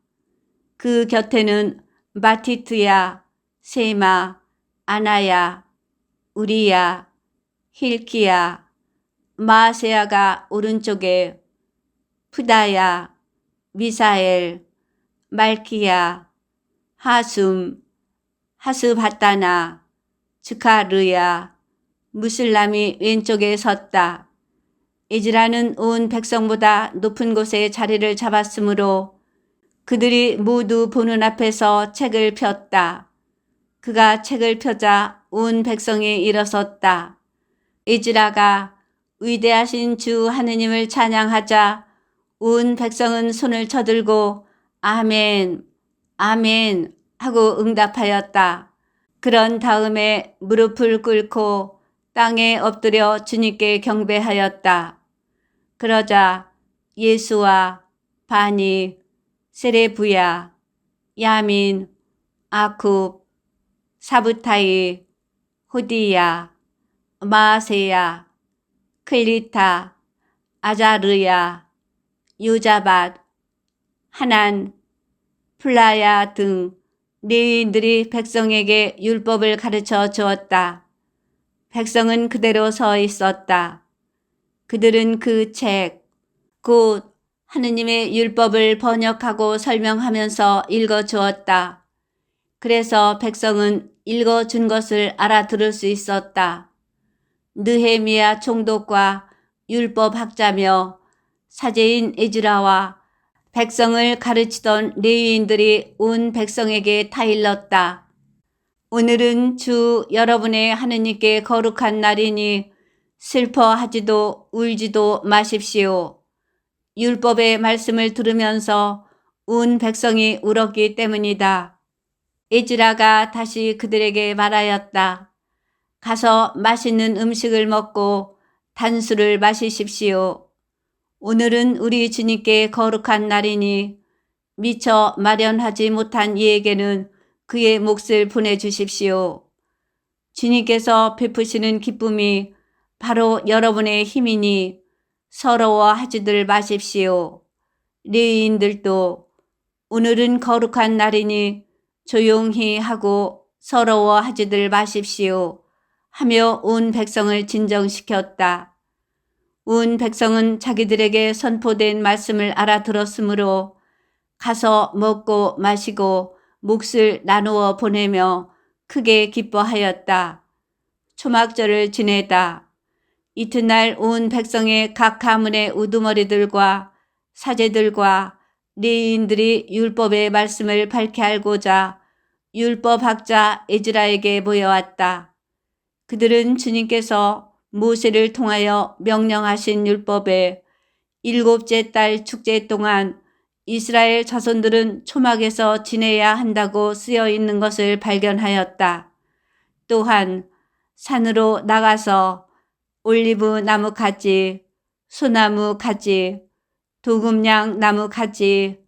그 곁에는 마티트야, 세마, 아나야, 우리야, 힐키야, 마세야가 오른쪽에, 푸다야, 미사엘, 말키야, 하숨, 하스바타나, 즈카르야, 무슬람이 왼쪽에 섰다. 에즈라는 온 백성보다 높은 곳에 자리를 잡았으므로 그들이 모두 보는 앞에서 책을 폈다. 그가 책을 펴자 온 백성이 일어섰다. 에즈라가 위대하신 주 하느님을 찬양하자 온 백성은 손을 쳐들고 아멘, 아멘 하고 응답하였다. 그런 다음에 무릎을 꿇고 땅에 엎드려 주님께 경배하였다. 그러자 예수와 바니, 세레부야, 야민, 아쿱, 사부타이, 호디야, 마아세야, 클리타, 아자르야, 요자밧, 하난, 플라야 등 레위인들이 백성에게 율법을 가르쳐 주었다. 백성은 그대로 서 있었다. 그들은 그 책, 곧 하느님의 율법을 번역하고 설명하면서 읽어 주었다. 그래서 백성은 읽어준 것을 알아들을 수 있었다. 느헤미야 총독과 율법학자며 사제인 에즈라와 백성을 가르치던 레위인들이 온 백성에게 타일렀다. 오늘은 주 여러분의 하느님께 거룩한 날이니 슬퍼하지도 울지도 마십시오. 율법의 말씀을 들으면서 온 백성이 울었기 때문이다. 에즈라가 다시 그들에게 말하였다. 가서 맛있는 음식을 먹고 단술을 마시십시오. 오늘은 우리 주님께 거룩한 날이니 미처 마련하지 못한 이에게는 그의 몫을 보내주십시오. 주님께서 베푸시는 기쁨이 바로 여러분의 힘이니 서러워하지들 마십시오. 레위인들도 오늘은 거룩한 날이니 조용히 하고 서러워하지들 마십시오. 하며 온 백성을 진정시켰다. 온 백성은 자기들에게 선포된 말씀을 알아들었으므로 가서 먹고 마시고 몫을 나누어 보내며 크게 기뻐하였다. 초막절을 지내다. 이튿날 온 백성의 각 가문의 우두머리들과 사제들과 레위인들이 율법의 말씀을 밝히 알고자 율법학자 에즈라에게 모여왔다. 그들은 주님께서 모세를 통하여 명령하신 율법의 7째 달 축제 동안 이스라엘 자손들은 초막에서 지내야 한다고 쓰여 있는 것을 발견하였다. 또한 산으로 나가서 올리브 나무 가지, 소나무 가지, 도금냥 나무 가지,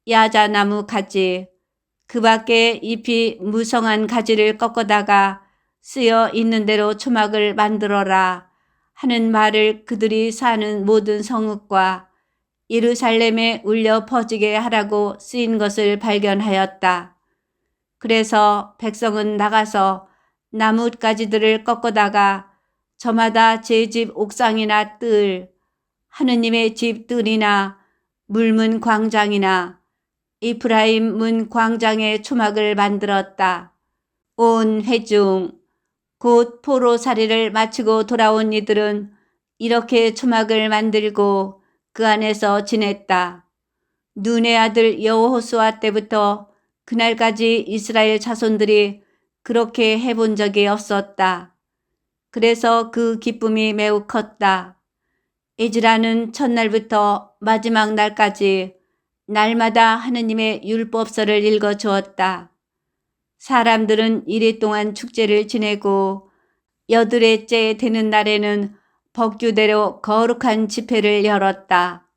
야자나무 가지, 그 밖에 잎이 무성한 가지를 꺾어다가 쓰여 있는 대로 초막을 만들어라 하는 말을 그들이 사는 모든 성읍과 예루살렘에 울려 퍼지게 하라고 쓰인 것을 발견하였다. 그래서 백성은 나가서 나뭇가지들을 꺾어다가 저마다 제 집 옥상이나 뜰, 하느님의 집 뜰이나 물문 광장이나 이프라임 문 광장에 초막을 만들었다. 온 회중, 곧 포로살이를 마치고 돌아온 이들은 이렇게 초막을 만들고 그 안에서 지냈다. 눈의 아들 여호수아 때부터 그날까지 이스라엘 자손들이 그렇게 해본 적이 없었다. 그래서 그 기쁨이 매우 컸다. 에즈라는 첫날부터 마지막 날까지 날마다 하느님의 율법서를 읽어 주었다. 사람들은 이래 동안 축제를 지내고 8회째 되는 날에는 법규대로 거룩한 집회를 열었다.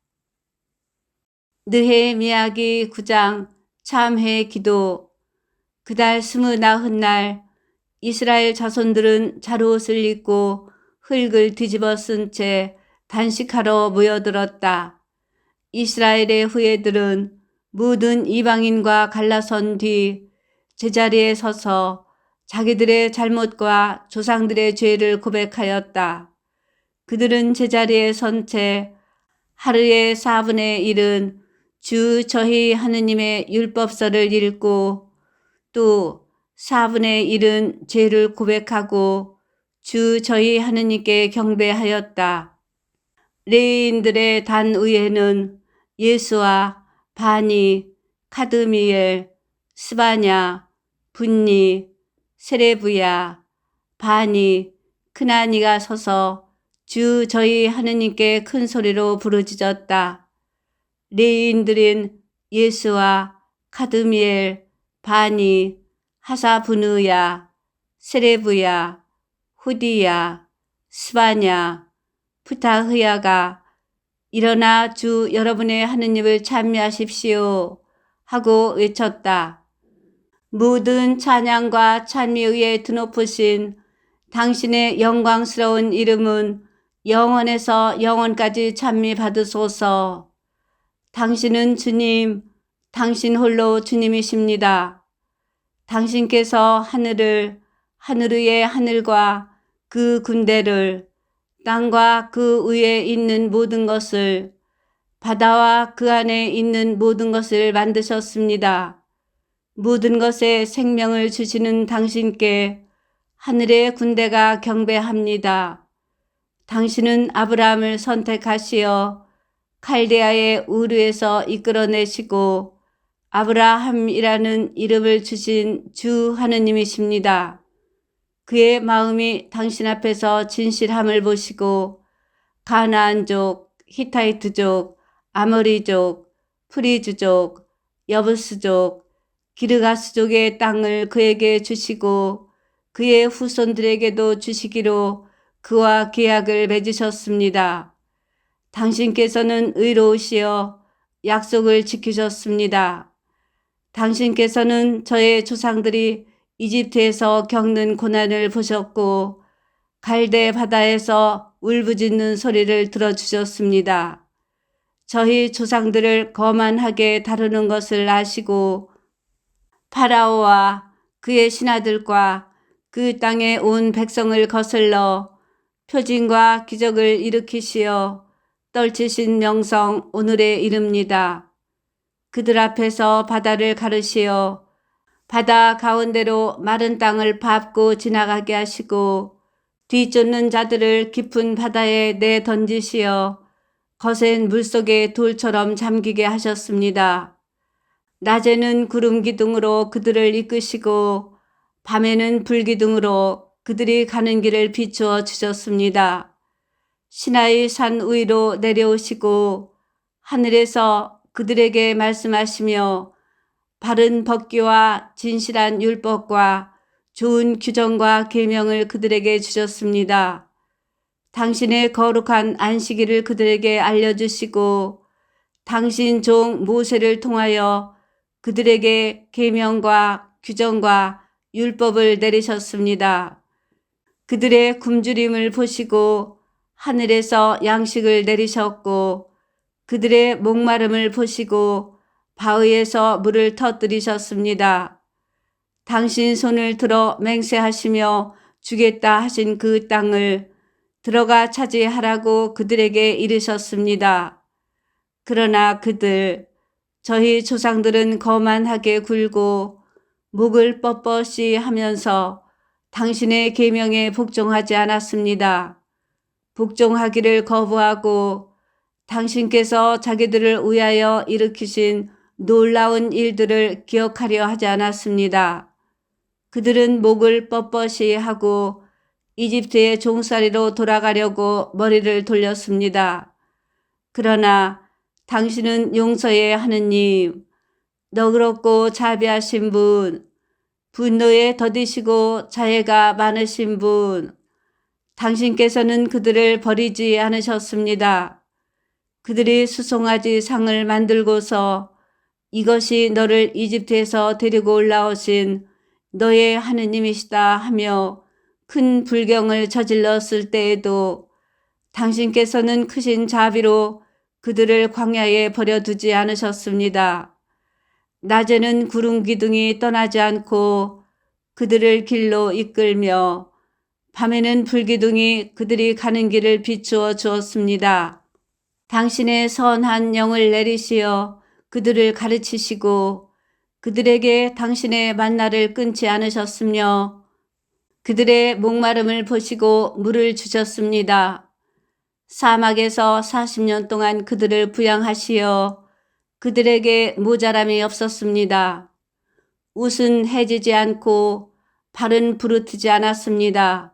느헤미야기 9장 참회 기도. 그달 29날 이스라엘 자손들은 자루옷을 입고 흙을 뒤집어 쓴 채 단식하러 모여들었다. 이스라엘의 후예들은 모든 이방인과 갈라선 뒤 제자리에 서서 자기들의 잘못과 조상들의 죄를 고백하였다. 그들은 제자리에 선 채 하루의 4분의 1은 주 저희 하느님의 율법서를 읽고 또 4분의 1은 죄를 고백하고 주 저희 하느님께 경배하였다. 레위인들의 단위에는 예수와 바니, 카드미엘, 스바냐, 분니, 세레브야, 바니, 크나니가 서서 주 저희 하느님께 큰 소리로 부르짖었다. 레위인들인 예수와 카드미엘, 바니, 하사브느야, 세레브야, 후디야, 스바냐, 푸타흐야가 일어나 주 여러분의 하느님을 찬미하십시오 하고 외쳤다. 모든 찬양과 찬미 위에 드높으신 당신의 영광스러운 이름은 영원에서 영원까지 찬미 받으소서. 당신은 주님, 당신 홀로 주님이십니다. 당신께서 하늘 위의 하늘과 그 군대를, 땅과 그 위에 있는 모든 것을, 바다와 그 안에 있는 모든 것을 만드셨습니다. 모든 것에 생명을 주시는 당신께 하늘의 군대가 경배합니다. 당신은 아브라함을 선택하시어 칼데아의 우르에서 이끌어내시고 아브라함이라는 이름을 주신 주 하느님이십니다. 그의 마음이 당신 앞에서 진실함을 보시고 가나안족, 히타이트족, 아모리족, 프리즈족, 여부스족, 기르가스족의 땅을 그에게 주시고 그의 후손들에게도 주시기로 그와 계약을 맺으셨습니다. 당신께서는 의로우시어 약속을 지키셨습니다. 당신께서는 저의 조상들이 이집트에서 겪는 고난을 보셨고 갈대 바다에서 울부짖는 소리를 들어주셨습니다. 저희 조상들을 거만하게 다루는 것을 아시고 파라오와 그의 신하들과 그 땅에 온 백성을 거슬러 표징과 기적을 일으키시어 떨치신 명성 오늘에 이릅니다. 그들 앞에서 바다를 가르시어 바다 가운데로 마른 땅을 밟고 지나가게 하시고 뒤쫓는 자들을 깊은 바다에 내던지시어 거센 물속의 돌처럼 잠기게 하셨습니다. 낮에는 구름 기둥으로 그들을 이끄시고 밤에는 불기둥으로 그들이 가는 길을 비추어 주셨습니다. 시나이 산 위로 내려오시고 하늘에서 그들에게 말씀하시며 바른 법규와 진실한 율법과 좋은 규정과 계명을 그들에게 주셨습니다. 당신의 거룩한 안식일을 그들에게 알려주시고 당신 종 모세를 통하여 그들에게 계명과 규정과 율법을 내리셨습니다. 그들의 굶주림을 보시고 하늘에서 양식을 내리셨고 그들의 목마름을 보시고 바위에서 물을 터뜨리셨습니다. 당신 손을 들어 맹세하시며 주겠다 하신 그 땅을 들어가 차지하라고 그들에게 이르셨습니다. 그러나 저희 조상들은 거만하게 굴고 목을 뻣뻣이 하면서 당신의 계명에 복종하지 않았습니다. 복종하기를 거부하고 당신께서 자기들을 위하여 일으키신 놀라운 일들을 기억하려 하지 않았습니다. 그들은 목을 뻣뻣이 하고 이집트의 종살이로 돌아가려고 머리를 돌렸습니다. 그러나 당신은 용서의 하느님, 너그럽고 자비하신 분, 분노에 더디시고 자애가 많으신 분, 당신께서는 그들을 버리지 않으셨습니다. 그들이 수송아지 상을 만들고서 이것이 너를 이집트에서 데리고 올라오신 너의 하느님이시다 하며 큰 불경을 저질렀을 때에도 당신께서는 크신 자비로 그들을 광야에 버려두지 않으셨습니다. 낮에는 구름 기둥이 떠나지 않고 그들을 길로 이끌며 밤에는 불기둥이 그들이 가는 길을 비추어 주었습니다. 당신의 선한 영을 내리시어 그들을 가르치시고 그들에게 당신의 만나를 끊지 않으셨으며 그들의 목마름을 보시고 물을 주셨습니다. 사막에서 40년 동안 그들을 부양하시어 그들에게 모자람이 없었습니다. 웃은 해지지 않고 발은 부르트지 않았습니다.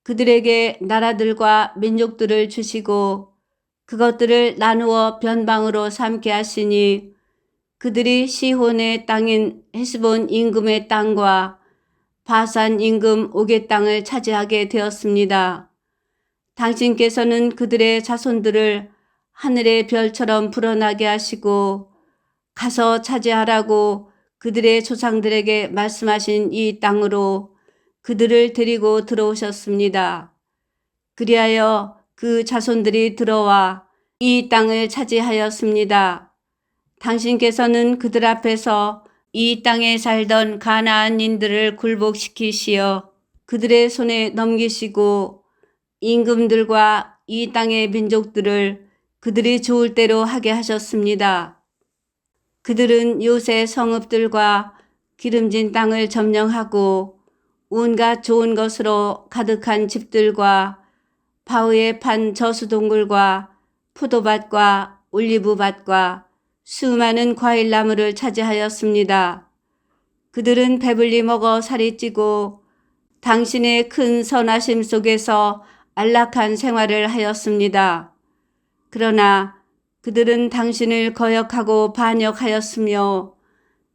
그들에게 나라들과 민족들을 주시고 그것들을 나누어 변방으로 삼게 하시니 그들이 시혼의 땅인 헤스본 임금의 땅과 바산 임금 옥의 땅을 차지하게 되었습니다. 당신께서는 그들의 자손들을 하늘의 별처럼 불어나게 하시고 가서 차지하라고 그들의 조상들에게 말씀하신 이 땅으로 그들을 데리고 들어오셨습니다. 그리하여 그 자손들이 들어와 이 땅을 차지하였습니다. 당신께서는 그들 앞에서 이 땅에 살던 가나안인들을 굴복시키시어 그들의 손에 넘기시고 임금들과 이 땅의 민족들을 그들이 좋을 대로 하게 하셨습니다. 그들은 요새 성읍들과 기름진 땅을 점령하고 온갖 좋은 것으로 가득한 집들과 바위에 판 저수동굴과 포도밭과 올리브밭과 수많은 과일나무를 차지하였습니다. 그들은 배불리 먹어 살이 찌고 당신의 큰 선하심 속에서 안락한 생활을 하였습니다. 그러나 그들은 당신을 거역하고 반역하였으며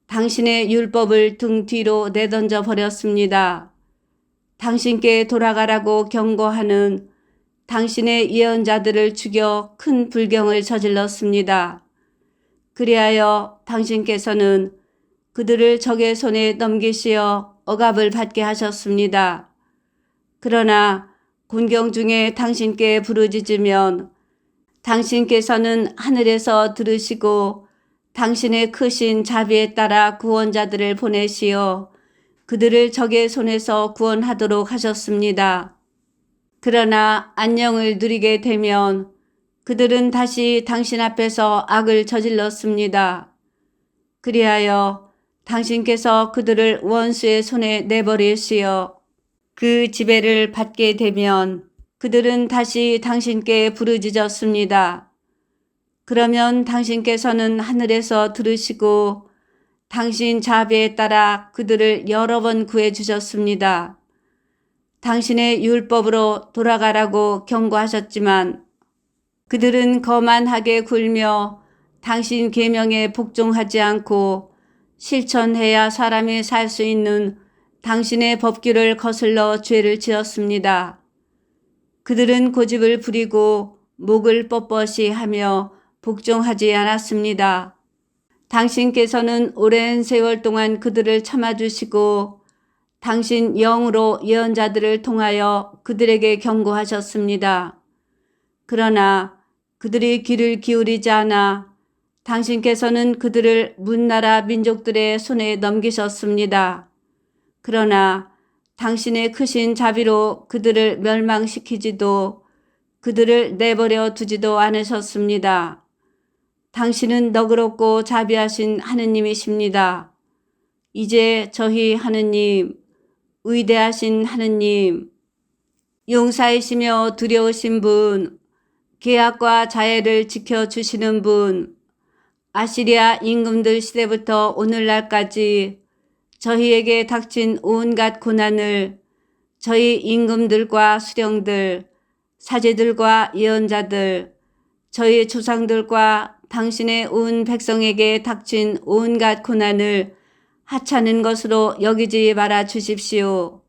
당신의 율법을 등 뒤로 내던져 버렸습니다. 당신께 돌아가라고 경고하는 당신의 예언자들을 죽여 큰 불경을 저질렀습니다. 그리하여 당신께서는 그들을 적의 손에 넘기시어 억압을 받게 하셨습니다. 그러나 곤경 중에 당신께 부르짖으면 당신께서는 하늘에서 들으시고 당신의 크신 자비에 따라 구원자들을 보내시어 그들을 적의 손에서 구원하도록 하셨습니다. 그러나 안녕을 누리게 되면 그들은 다시 당신 앞에서 악을 저질렀습니다. 그리하여 당신께서 그들을 원수의 손에 내버리시어 그 지배를 받게 되면 그들은 다시 당신께 부르짖었습니다. 그러면 당신께서는 하늘에서 들으시고 당신 자비에 따라 그들을 여러 번 구해 주셨습니다. 당신의 율법으로 돌아가라고 경고하셨지만 그들은 거만하게 굴며 당신 계명에 복종하지 않고 실천해야 사람이 살 수 있는 당신의 법규를 거슬러 죄를 지었습니다. 그들은 고집을 부리고 목을 뻣뻣이 하며 복종하지 않았습니다. 당신께서는 오랜 세월 동안 그들을 참아주시고 당신 영으로 예언자들을 통하여 그들에게 경고하셨습니다. 그러나 그들이 귀를 기울이지 않아 당신께서는 그들을 문나라 민족들의 손에 넘기셨습니다. 그러나 당신의 크신 자비로 그들을 멸망시키지도 그들을 내버려 두지도 않으셨습니다. 당신은 너그럽고 자비하신 하느님이십니다. 이제 저희 하느님, 위대하신 하느님, 용사이시며 두려우신 분, 계약과 자애를 지켜주시는 분, 아시리아 임금들 시대부터 오늘날까지 저희에게 닥친 온갖 고난을 저희 임금들과 수령들, 사제들과 예언자들, 저희 조상들과 당신의 온 백성에게 닥친 온갖 고난을 하찮은 것으로 여기지 말아 주십시오.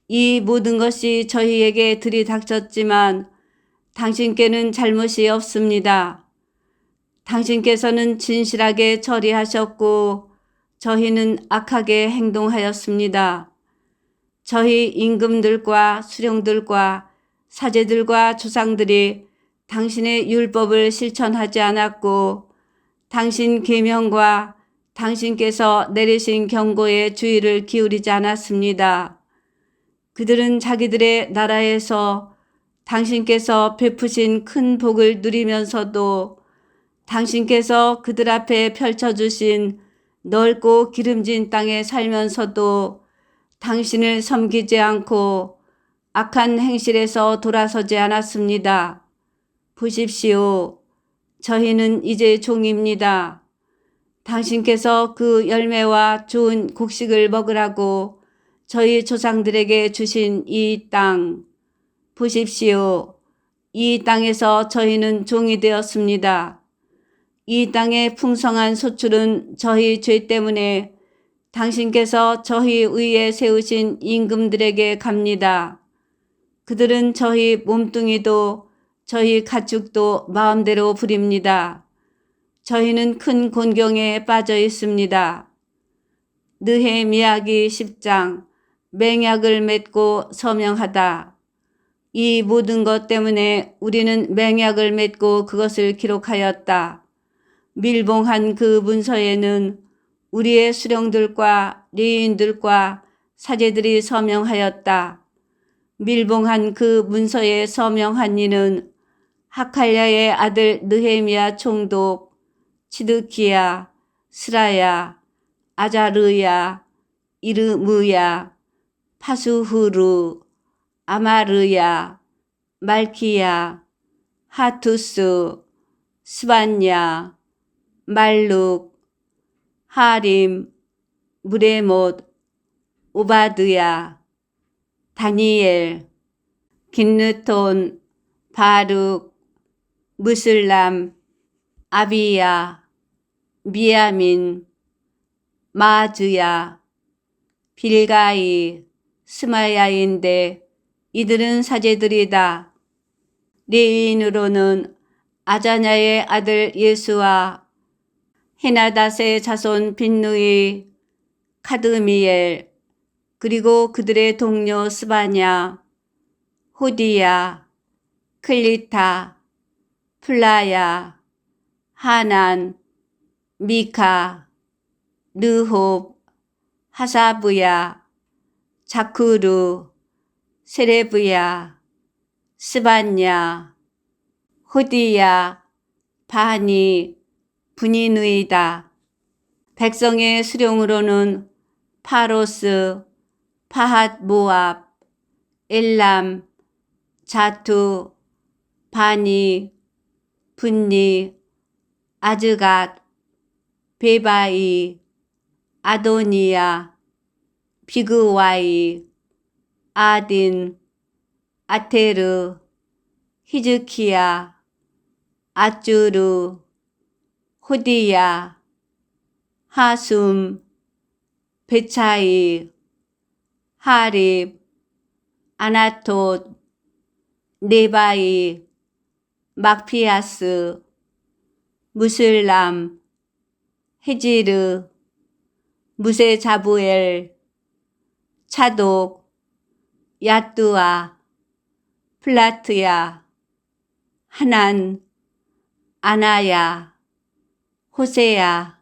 이 모든 것이 저희에게 들이닥쳤지만 당신께는 잘못이 없습니다. 당신께서는 진실하게 처리하셨고 저희는 악하게 행동하였습니다. 저희 임금들과 수령들과 사제들과 조상들이 당신의 율법을 실천하지 않았고 당신 계명과 당신께서 내리신 경고에 주의를 기울이지 않았습니다. 그들은 자기들의 나라에서 당신께서 베푸신 큰 복을 누리면서도 당신께서 그들 앞에 펼쳐주신 넓고 기름진 땅에 살면서도 당신을 섬기지 않고 악한 행실에서 돌아서지 않았습니다. 보십시오. 저희는 이제 종입니다. 당신께서 그 열매와 좋은 곡식을 먹으라고 저희 조상들에게 주신 이 땅, 보십시오. 이 땅에서 저희는 종이 되었습니다. 이 땅의 풍성한 소출은 저희 죄 때문에 당신께서 저희 위에 세우신 임금들에게 갑니다. 그들은 저희 몸뚱이도 저희 가축도 마음대로 부립니다. 저희는 큰 곤경에 빠져 있습니다. 느헤미야기 10장 맹약을 맺고 서명하다. 이 모든 것 때문에 우리는 맹약을 맺고 그것을 기록하였다. 밀봉한 그 문서에는 우리의 수령들과 레위인들과 사제들이 서명하였다. 밀봉한 그 문서에 서명한 이는 하칼야의 아들 느헤미야 총독, 치드키야, 스라야, 아자르야, 이르무야, 파수후루, 아마르야, 말키야, 하투스, 스반야, 말룩, 하림, 무레못, 오바드야, 다니엘, 긴느톤, 바룩, 무슬람, 아비야, 미야민, 마즈야, 빌가이, 스마야인데 이들은 사제들이다. 레위인으로는 아자냐의 아들 예수와 헤나닷의 자손 빈누이, 카드미엘, 그리고 그들의 동료 스바냐, 호디야, 클리타, 플라야, 하난, 미카, 르홉, 하사부야, 자쿠루, 세레브야, 스반야, 호디야, 바니, 분이누이다. 백성의 수령으로는 파로스, 파핫 모압, 엘람, 자투, 바니, 분니, 아즈갓, 베바이, 아도니야, 비그와이, 아딘, 아테르, 히즈키야, 아쭈르, 호디야, 하숨, 베차이, 하립, 아나톳, 네바이, 막피아스, 무슬람, 헤지르, 무세자부엘, 차독, 야뚜아, 플라트야, 하난, 아나야, 호세야,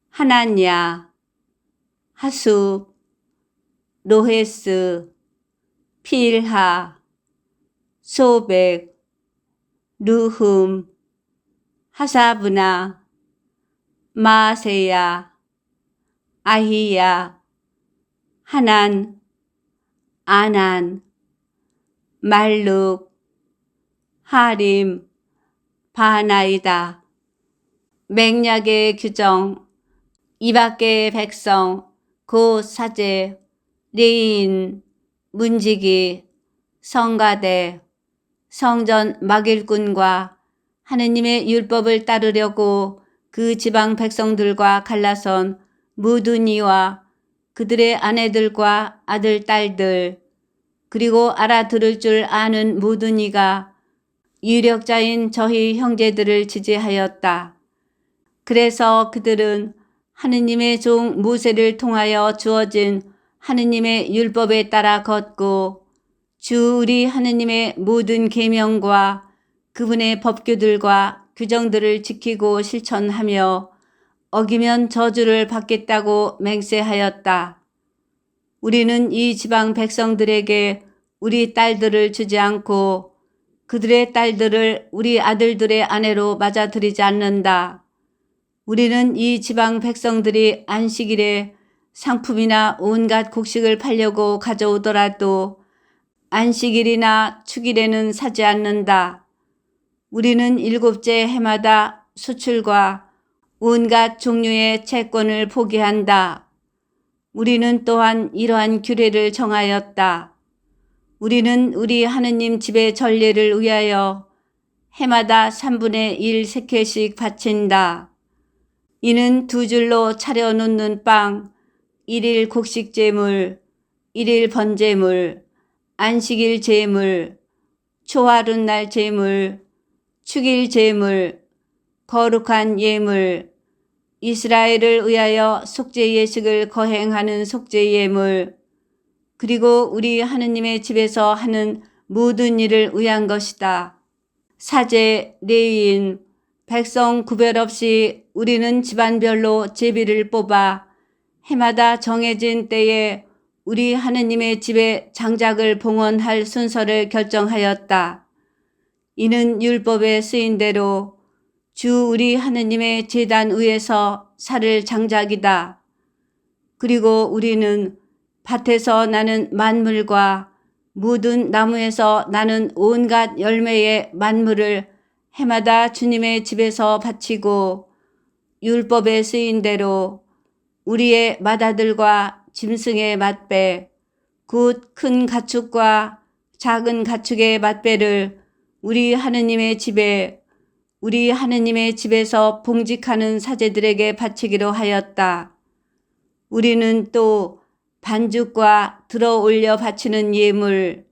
하난야, 하숲, 로헤스, 필하, 소백, 루흠, 하사브나, 마세야, 아히야, 하난, 아난, 말룩, 하림, 바나이다. 맹약의 규정, 이 밖의 백성, 곧 사제, 레위인, 문지기, 성가대, 성전 막일꾼과 하느님의 율법을 따르려고 그 지방 백성들과 갈라선 무두니와 그들의 아내들과 아들, 딸들, 그리고 알아들을 줄 아는 무두니가 유력자인 저희 형제들을 지지하였다. 그래서 그들은 하느님의 종 모세를 통하여 주어진 하느님의 율법에 따라 걷고 주 우리 하느님의 모든 계명과 그분의 법규들과 규정들을 지키고 실천하며 어기면 저주를 받겠다고 맹세하였다. 우리는 이 지방 백성들에게 우리 딸들을 주지 않고 그들의 딸들을 우리 아들들의 아내로 맞아들이지 않는다. 우리는 이 지방 백성들이 안식일에 상품이나 온갖 곡식을 팔려고 가져오더라도 안식일이나 축일에는 사지 않는다. 우리는 일곱째 해마다 수출과 온갖 종류의 채권을 포기한다. 우리는 또한 이러한 규례를 정하였다. 우리는 우리 하느님 집의 전례를 위하여 해마다 3분의 1 세켈씩 바친다. 이는 두 줄로 차려 놓는 빵, 1일 곡식 제물, 1일 번제물, 안식일 제물, 초하룻날 제물, 축일 제물, 거룩한 예물, 이스라엘을 위하여 속죄 예식을 거행하는 속죄 예물, 그리고 우리 하느님의 집에서 하는 모든 일을 위한 것이다. 사제, 레위인, 백성 구별 없이 우리는 집안별로 제비를 뽑아 해마다 정해진 때에 우리 하느님의 집에 장작을 봉헌할 순서를 결정하였다. 이는 율법에 쓰인 대로 주 우리 하느님의 제단 위에서 살 장작이다. 그리고 우리는 밭에서 나는 만물과 모든 나무에서 나는 온갖 열매의 만물을 해마다 주님의 집에서 바치고 율법에 쓰인 대로 우리의 맏아들과 짐승의 맏배, 곧 큰 가축과 작은 가축의 맏배를 우리 하느님의 집에서 봉직하는 사제들에게 바치기로 하였다. 우리는 또 반죽과 들어 올려 바치는 예물,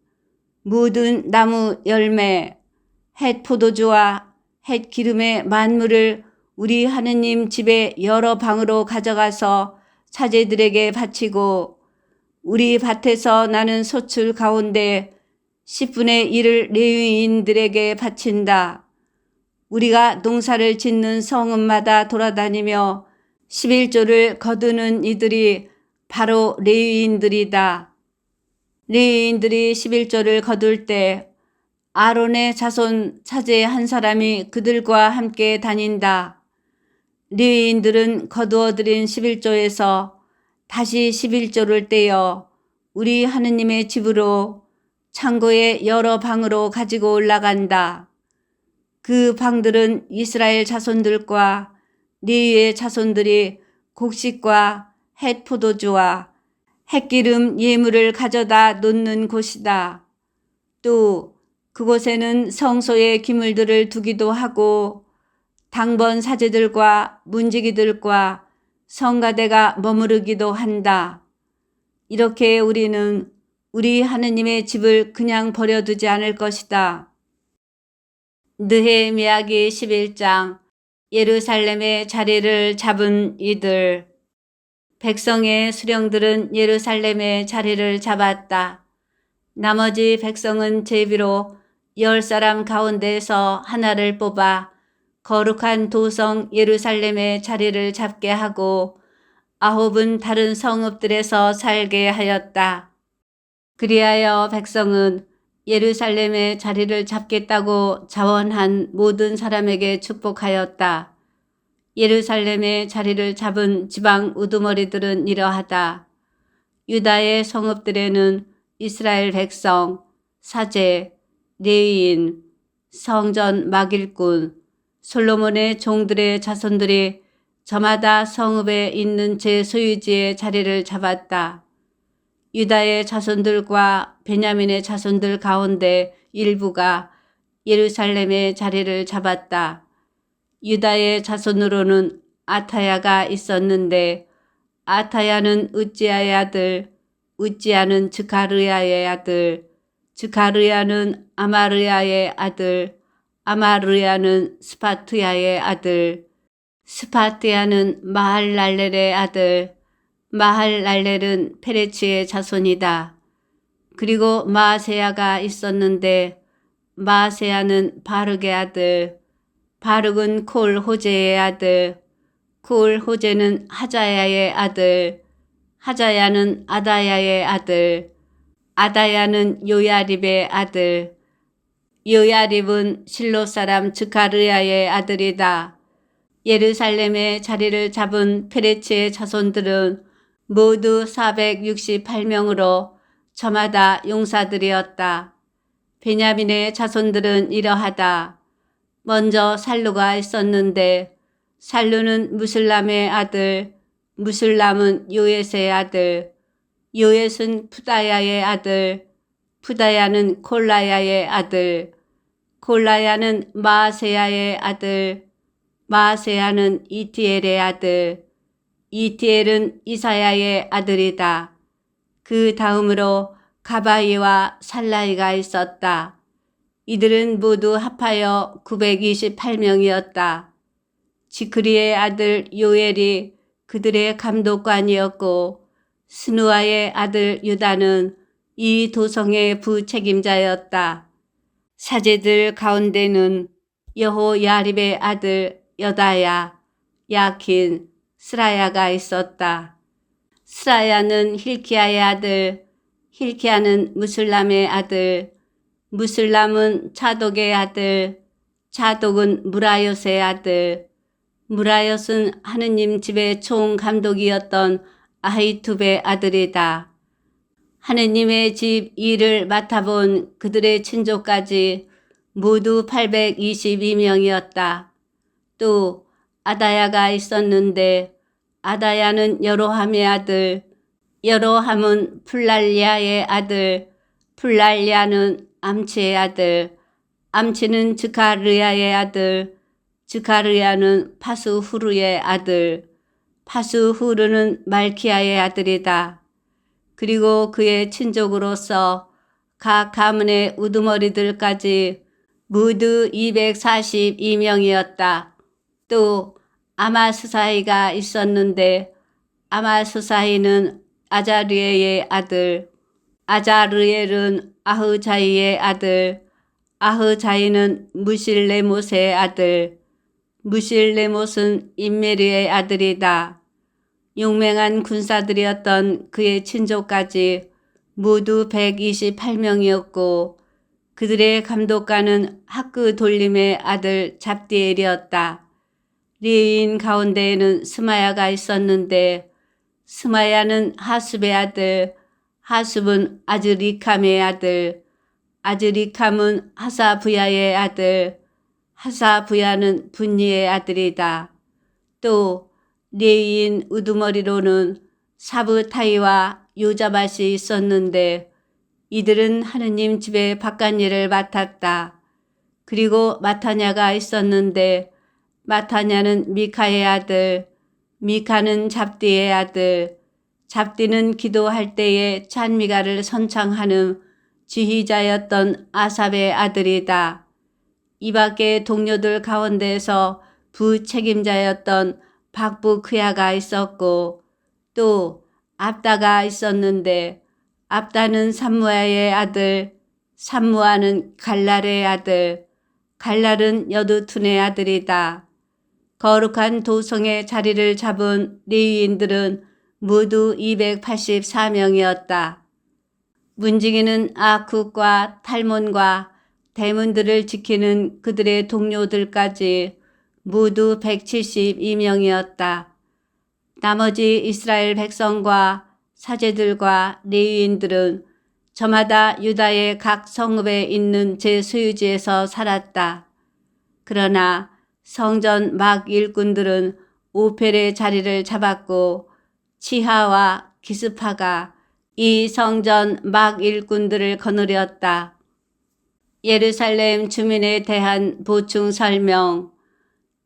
모든 나무 열매, 햇 포도주와 햇 기름의 만물을 우리 하느님 집의 여러 방으로 가져가서 사제들에게 바치고 우리 밭에서 나는 소출 가운데 10분의 1을 레위인들에게 바친다. 우리가 농사를 짓는 성읍마다 돌아다니며 11조를 거두는 이들이 바로 레위인들이다. 레위인들이 11조를 거둘 때 아론의 자손 사제 한 사람이 그들과 함께 다닌다. 레위인들은 거두어들인 11조에서 다시 11조를 떼어 우리 하느님의 집으로 창고의 여러 방으로 가지고 올라간다. 그 방들은 이스라엘 자손들과 레위의 자손들이 곡식과 햇 포도주와 햇기름 예물을 가져다 놓는 곳이다. 또 그곳에는 성소의 기물들을 두기도 하고 당번 사제들과 문지기들과 성가대가 머무르기도 한다. 이렇게 우리는 우리 하느님의 집을 그냥 버려두지 않을 것이다. 느헤미야기 11장. 예루살렘의 자리를 잡은 이들. 백성의 수령들은 예루살렘의 자리를 잡았다. 나머지 백성은 제비로 10사람 가운데서 하나를 뽑아 거룩한 도성 예루살렘의 자리를 잡게 하고 9은 다른 성읍들에서 살게 하였다. 그리하여 백성은 예루살렘의 자리를 잡겠다고 자원한 모든 사람에게 축복하였다. 예루살렘의 자리를 잡은 지방 우두머리들은 이러하다. 유다의 성읍들에는 이스라엘 백성, 사제, 레위인, 성전 막일꾼, 솔로몬의 종들의 자손들이 저마다 성읍에 있는 제 소유지의 자리를 잡았다. 유다의 자손들과 베냐민의 자손들 가운데 일부가 예루살렘의 자리를 잡았다. 유다의 자손으로는 아타야가 있었는데 아타야는 우찌야의 아들, 우찌야는 즈가르야의 아들, 즈가르야는 아마르야의 아들, 아마르야는 스파트야의 아들, 스파트야는 마할랄렐의 아들, 마할랄렐은 페레치의 자손이다. 그리고 마아세야가 있었는데 마아세야는 바룩의 아들, 바룩은 콜호제의 아들, 콜호제는 하자야의 아들, 하자야는 아다야의 아들, 아다야는 요야립의 아들, 요야립은 실로 사람 즈가르야의 아들이다. 예루살렘의 자리를 잡은 페레치의 자손들은 모두 468명으로 저마다 용사들이었다. 베냐민의 자손들은 이러하다. 먼저 살루가 있었는데 살루는 무슬람의 아들, 무슬람은 요엣의 아들, 요엣은 푸다야의 아들, 푸다야는 콜라야의 아들, 콜라야는 마아세야의 아들, 마아세야는 이티엘의 아들, 이티엘은 이사야의 아들이다. 그 다음으로 가바이와 살라이가 있었다. 이들은 모두 합하여 928명이었다. 지크리의 아들 요엘이 그들의 감독관이었고 스누아의 아들 유다는 이 도성의 부책임자였다. 사제들 가운데는 여호야립의 아들 여다야, 야킨, 스라야가 있었다. 스라야는 힐키야의 아들, 힐키야는 무슬람의 아들, 무슬람은 차독의 아들, 차독은 무라요스의 아들, 무라요스는 하느님 집의 총감독이었던 아히투베의 아들이다. 하느님의 집 일을 맡아본 그들의 친족까지 모두 822명이었다. 또 아다야가 있었는데 아다야는 여로함의 아들, 여로함은 플랄리아의 아들, 플랄리아는 암치의 아들, 암치는 즈카르야의 아들, 즈카르야는 파수후르의 아들, 파수후르는 말키야의 아들이다. 그리고 그의 친족으로서 각 가문의 우두머리들까지 모두 242명이었다. 또 아마스사이가 있었는데 아마스사이는 아자르엘의 아들, 아자르엘은 아흐자이의 아들, 아흐자이는 무실레못의 아들, 무실레못은 임메리의 아들이다. 용맹한 군사들이었던 그의 친족까지 모두 128명이었고 그들의 감독관은 하크 돌림의 아들 잡디엘이었다. 레위인 가운데에는 스마야가 있었는데 스마야는 하숲의 아들, 하숲은 아즈리캄의 아들, 아즈리캄은 하사부야의 아들, 하사부야는 분니의 아들이다. 또 레위인 우두머리로는 사브타이와 요자밭이 있었는데 이들은 하느님 집의 바깥일을 맡았다. 그리고 마타냐가 있었는데 마타냐는 미카의 아들, 미카는 잡디의 아들, 잡디는 기도할 때에 찬미가를 선창하는 지휘자였던 아삽의 아들이다. 이 밖에 동료들 가운데서 부책임자였던 박부크야가 있었고 또 압다가 있었는데 압다는 삼무아의 아들, 삼무아는 갈랄의 아들, 갈랄은 여두툰의 아들이다. 거룩한 도성의 자리를 잡은 레위인들은 모두 284명이었다. 문지기는 아쿡과 탈몬과 대문들을 지키는 그들의 동료들까지 모두 172명이었다. 나머지 이스라엘 백성과 사제들과 레위인들은 저마다 유다의 각 성읍에 있는 제 소유지에서 살았다. 그러나 성전 막 일꾼들은 오펠의 자리를 잡았고 치하와 기스파가 이 성전 막 일꾼들을 거느렸다. 예루살렘 주민에 대한 보충 설명.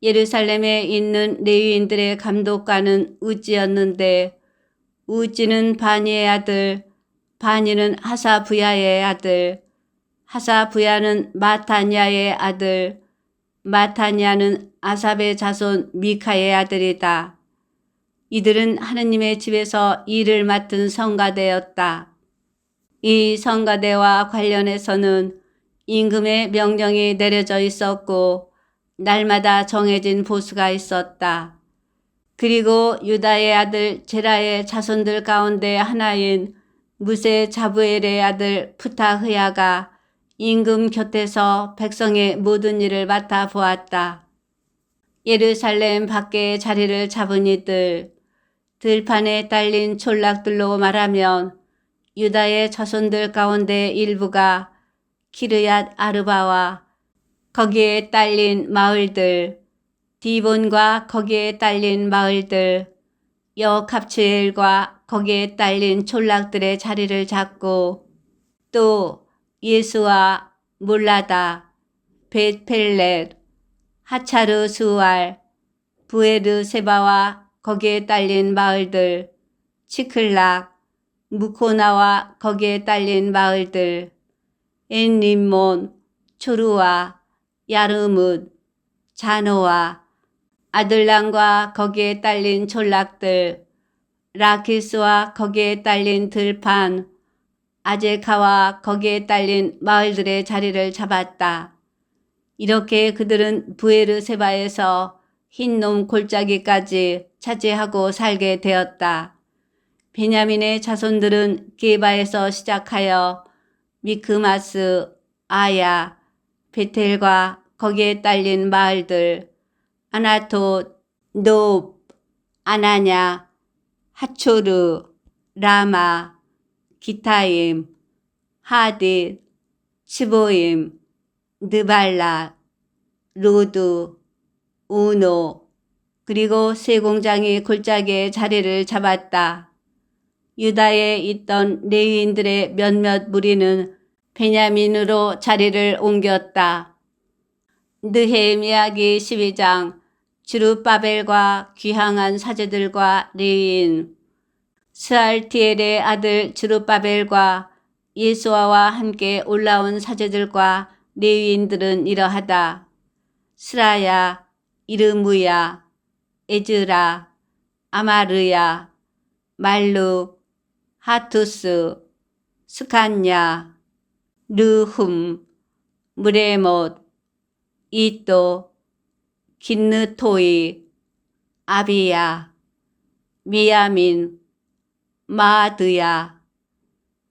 예루살렘에 있는 레위인들의 감독관은 우지였는데 우지는 바니의 아들, 바니는 하사부야의 아들, 하사부야는 마타냐의 아들, 마타냐는 아삽의 자손 미카의 아들이다. 이들은 하느님의 집에서 일을 맡은 성가대였다. 이 성가대와 관련해서는 임금의 명령이 내려져 있었고 날마다 정해진 보수가 있었다. 그리고 유다의 아들 제라의 자손들 가운데 하나인 무세 자부엘의 아들 푸타흐야가 임금 곁에서 백성의 모든 일을 맡아 보았다. 예루살렘 밖에 자리를 잡은 이들, 들판에 딸린 촌락들로 말하면 유다의 자손들 가운데 일부가 키르얏 아르바와 거기에 딸린 마을들, 디본과 거기에 딸린 마을들, 여캅츠엘과 거기에 딸린 촌락들의 자리를 잡고 또 예수와 몰라다, 벳펠렛, 하차르 수알, 부에르 세바와 거기에 딸린 마을들, 치클락, 무코나와 거기에 딸린 마을들, 엔림몬, 초루와 야르뭇, 자노와 아들람과 거기에 딸린 졸락들, 라키스와 거기에 딸린 들판, 아제카와 거기에 딸린 마을들의 자리를 잡았다. 이렇게 그들은 부에르세바에서 흰놈 골짜기까지 차지하고 살게 되었다. 베냐민의 자손들은 게바에서 시작하여 미크마스, 아야, 베텔과 거기에 딸린 마을들, 아나토, 노브, 아나냐, 하초르, 라마, 기타임, 하딧, 츠보임, 느발라, 로드, 우노, 그리고 세 공장이 골짜기에 자리를 잡았다. 유다에 있던 레위인들의 몇몇 무리는 베냐민으로 자리를 옮겼다. 느헤미야기 12장. 주룹바벨과 귀향한 사제들과 레위인. 스알티엘의 아들 주룹바벨과 예수아와 함께 올라온 사제들과 레위인들은 이러하다. 스라야, 이르무야, 에즈라, 아마르야, 말룩, 하투스, 스칸야, 르훔, 무레못, 이또, 긴느토이, 아비야, 미야민, 마드야,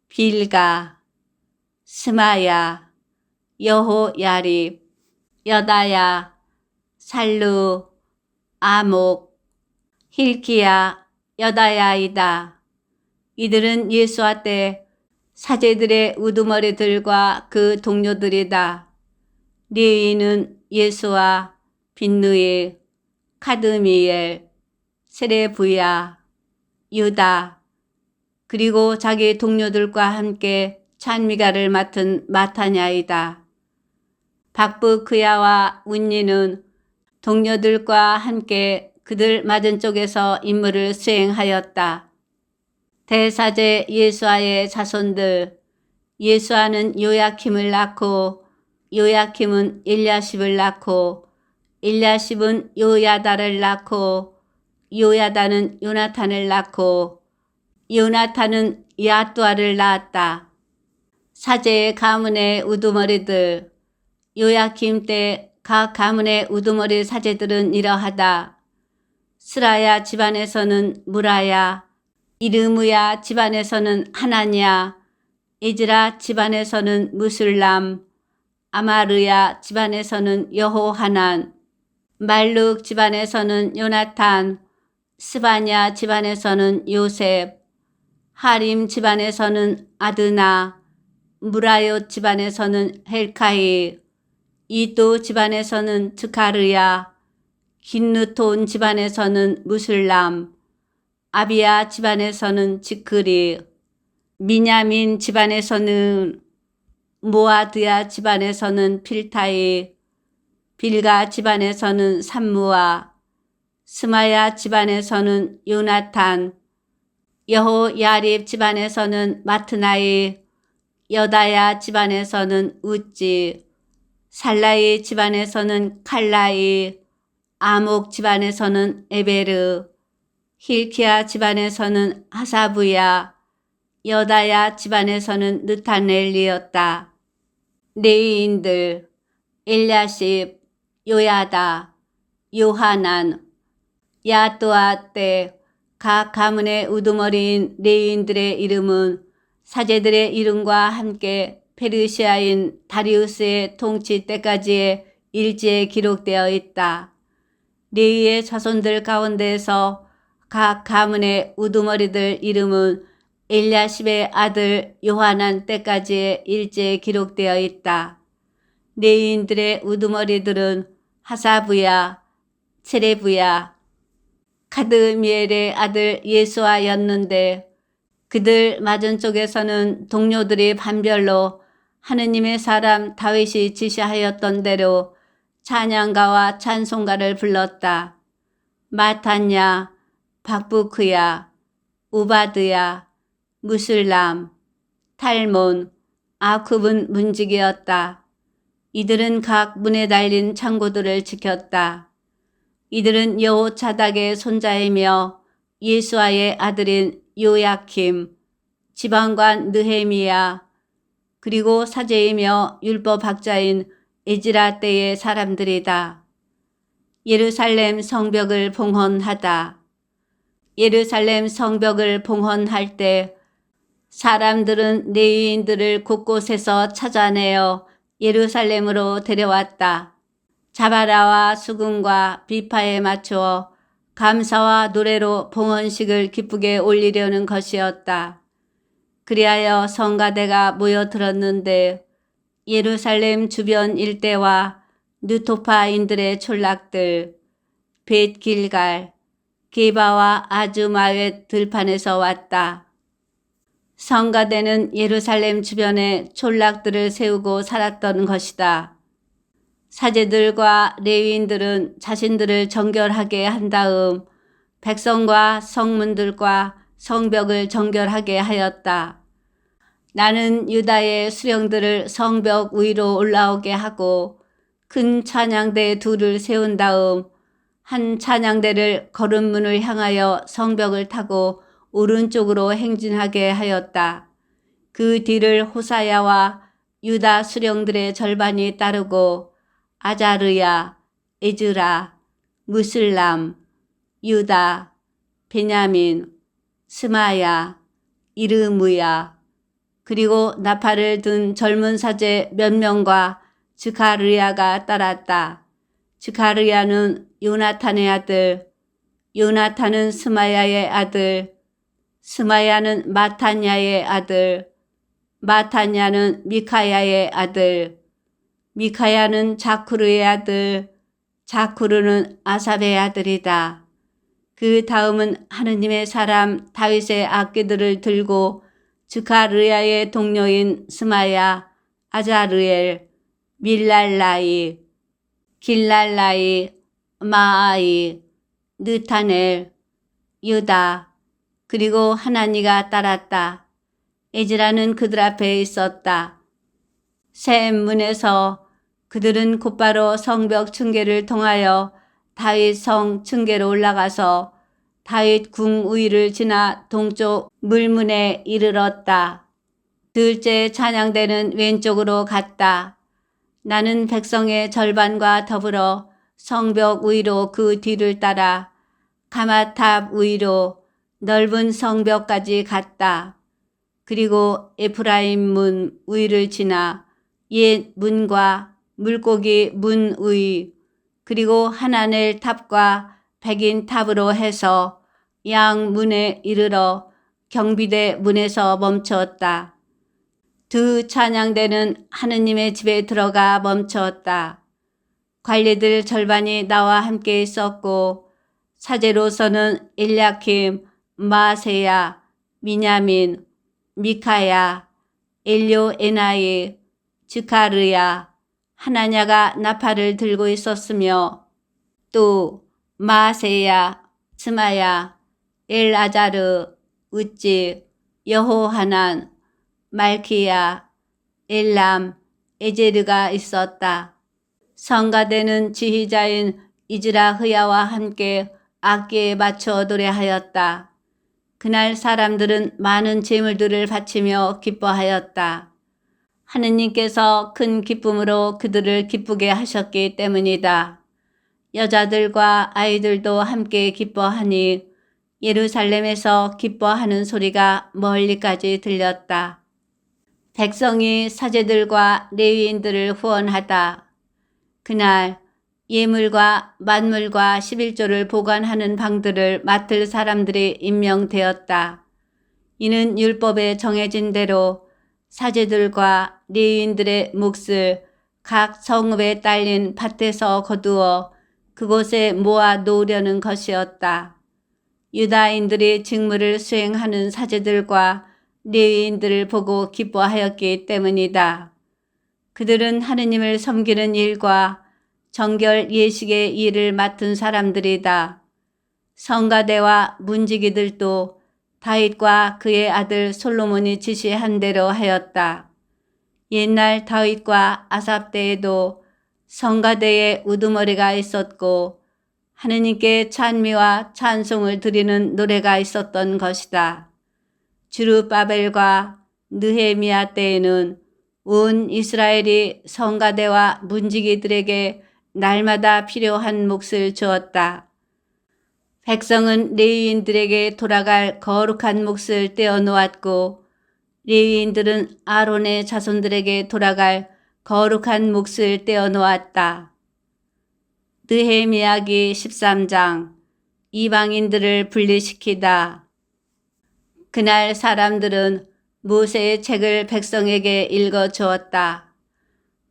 빌가, 스마야, 여호야립, 여다야, 살루, 아목, 힐키야, 여다야이다. 이들은 예수와 때 사제들의 우두머리들과 그 동료들이다. 레위인은 예수와 빈누이, 카드미엘, 세레부야, 유다, 그리고 자기 동료들과 함께 찬미가를 맡은 마타냐이다. 박부크야와 운니는 동료들과 함께 그들 맞은쪽에서 임무를 수행하였다. 대사제 예수아의 자손들. 예수아는 요야킴을 낳고 요야킴은 엘야십을 낳고 엘야십은 요야다를 낳고 요야다는 요나탄을 낳고 요나탄은 야뚜아를 낳았다. 사제의 가문의 우두머리들. 요야킴 때 각 가문의 우두머리 사제들은 이러하다. 스라야 집안에서는 무라야, 이르무야 집안에서는 하나냐, 에즈라 집안에서는 무술람, 아마르야 집안에서는 여호하난, 말룩 집안에서는 요나탄, 스바냐 집안에서는 요셉, 하림 집안에서는 아드나, 무라요 집안에서는 헬카이, 이도 집안에서는 드카르야, 긴느톤 집안에서는 무술람, 아비야 집안에서는 지크리, 미냐민 집안에서는 모아드야 집안에서는 필타이, 빌가 집안에서는 삼무아, 스마야 집안에서는 요나탄, 여호야립 집안에서는 마트나이, 여다야 집안에서는 우찌, 살라이 집안에서는 칼라이, 아목 집안에서는 에베르, 힐키야 집안에서는 하사부야, 여다야 집안에서는 느타넬리였다. 레위인들. 엘야십, 요야다, 요하난, 야뚜아 때 각 가문의 우두머리인 레위인들의 이름은 사제들의 이름과 함께 페르시아인 다리우스의 통치 때까지의 일지에 기록되어 있다. 레위의 자손들 가운데에서 각 가문의 우두머리들 이름은 엘야십의 아들 요하난 때까지의 일지에 기록되어 있다. 레위인들의 우두머리들은 하사부야, 세레부야, 카드미엘의 아들 예수아였는데 그들 맞은쪽에서는 동료들이 반별로 하느님의 사람 다윗이 지시하였던 대로 찬양가와 찬송가를 불렀다. 마탄야, 박부크야, 우바드야, 무술람, 탈몬, 아쿰은 문지기였다. 이들은 각 문에 달린 창고들을 지켰다. 이들은 여호자닥의 손자이며 예수아의 아들인 요야킴, 지방관 느헤미야, 그리고 사제이며 율법학자인 에즈라 때의 사람들이다. 예루살렘 성벽을 봉헌하다. 예루살렘 성벽을 봉헌할 때 사람들은 레위인들을 곳곳에서 찾아내어 예루살렘으로 데려왔다. 자바라와 수금과 비파에 맞추어 감사와 노래로 봉헌식을 기쁘게 올리려는 것이었다. 그리하여 성가대가 모여들었는데 예루살렘 주변 일대와 느토파인들의 촌락들, 벳길갈, 게바와 아즈마웻 들판에서 왔다. 성가대는 예루살렘 주변에 촌락들을 세우고 살았던 것이다. 사제들과 레위인들은 자신들을 정결하게 한 다음 백성과 성문들과 성벽을 정결하게 하였다. 나는 유다의 수령들을 성벽 위로 올라오게 하고 큰 찬양대 둘을 세운 다음 한 찬양대를 거름문을 향하여 성벽을 타고 오른쪽으로 행진하게 하였다. 그 뒤를 호사야와 유다 수령들의 절반이 따르고 아자르야, 에즈라, 무슬람, 유다, 베냐민, 스마야, 이르무야, 그리고 나팔을 든 젊은 사제 몇 명과 즈카르야가 따랐다. 즈카르야는 요나탄의 아들, 요나탄은 스마야의 아들, 스마야는 마탄야의 아들, 마탄야는 미카야의 아들, 미카야는 자쿠르의 아들, 자쿠르는 아삽의 아들이다. 그 다음은 하느님의 사람 다윗의 악기들을 들고 즈카르야의 동료인 스마야, 아자르엘, 밀랄라이, 길랄라이, 마아이, 느타넬, 유다, 그리고 하나니가 따랐다. 에즈라는 그들 앞에 있었다. 샘문에서 그들은 곧바로 성벽 층계를 통하여 다윗 성 층계로 올라가서 다윗 궁 위를 지나 동쪽 물문에 이르렀다. 둘째 찬양대는 왼쪽으로 갔다. 나는 백성의 절반과 더불어 성벽 위로 그 뒤를 따라 가마탑 위로 넓은 성벽까지 갔다. 그리고 에프라임 문 위를 지나 옛 문과 물고기 문 위, 그리고 하나넬 탑과 백인 탑으로 해서 양 문에 이르러 경비대 문에서 멈추었다. 두 찬양대는 하느님의 집에 들어가 멈추었다. 관리들 절반이 나와 함께 있었고 사제로서는 엘야킴, 마세야, 미냐민, 미카야, 엘요에나이, 즈카르야, 하나냐가 나팔을 들고 있었으며 또 마세야, 스마야, 엘아자르, 우찌, 여호하난, 말키야, 엘람, 에제르가 있었다. 성가대는 지휘자인 이즈라흐야와 함께 악기에 맞춰 노래하였다. 그날 사람들은 많은 제물들을 바치며 기뻐하였다. 하느님께서 큰 기쁨으로 그들을 기쁘게 하셨기 때문이다. 여자들과 아이들도 함께 기뻐하니 예루살렘에서 기뻐하는 소리가 멀리까지 들렸다. 백성이 사제들과 레위인들을 후원하다. 그날 예물과 만물과 11조를 보관하는 방들을 맡을 사람들이 임명되었다. 이는 율법에 정해진 대로 사제들과 레위인들의 몫을 각 성읍에 딸린 밭에서 거두어 그곳에 모아 놓으려는 것이었다. 유다인들이 직무를 수행하는 사제들과 레위인들을 보고 기뻐하였기 때문이다. 그들은 하느님을 섬기는 일과 정결 예식의 일을 맡은 사람들이다. 성가대와 문지기들도 다윗과 그의 아들 솔로몬이 지시한 대로 하였다. 옛날 다윗과 아삽 때에도 성가대에 우두머리가 있었고 하느님께 찬미와 찬송을 드리는 노래가 있었던 것이다. 주룹바벨과 느헤미야 때에는 온 이스라엘이 성가대와 문지기들에게 날마다 필요한 몫을 주었다. 백성은 레위인들에게 돌아갈 거룩한 몫을 떼어놓았고 레위인들은 아론의 자손들에게 돌아갈 거룩한 몫을 떼어놓았다. 느헤미야기 13장 이방인들을 분리시키다. 그날 사람들은 모세의 책을 백성에게 읽어주었다.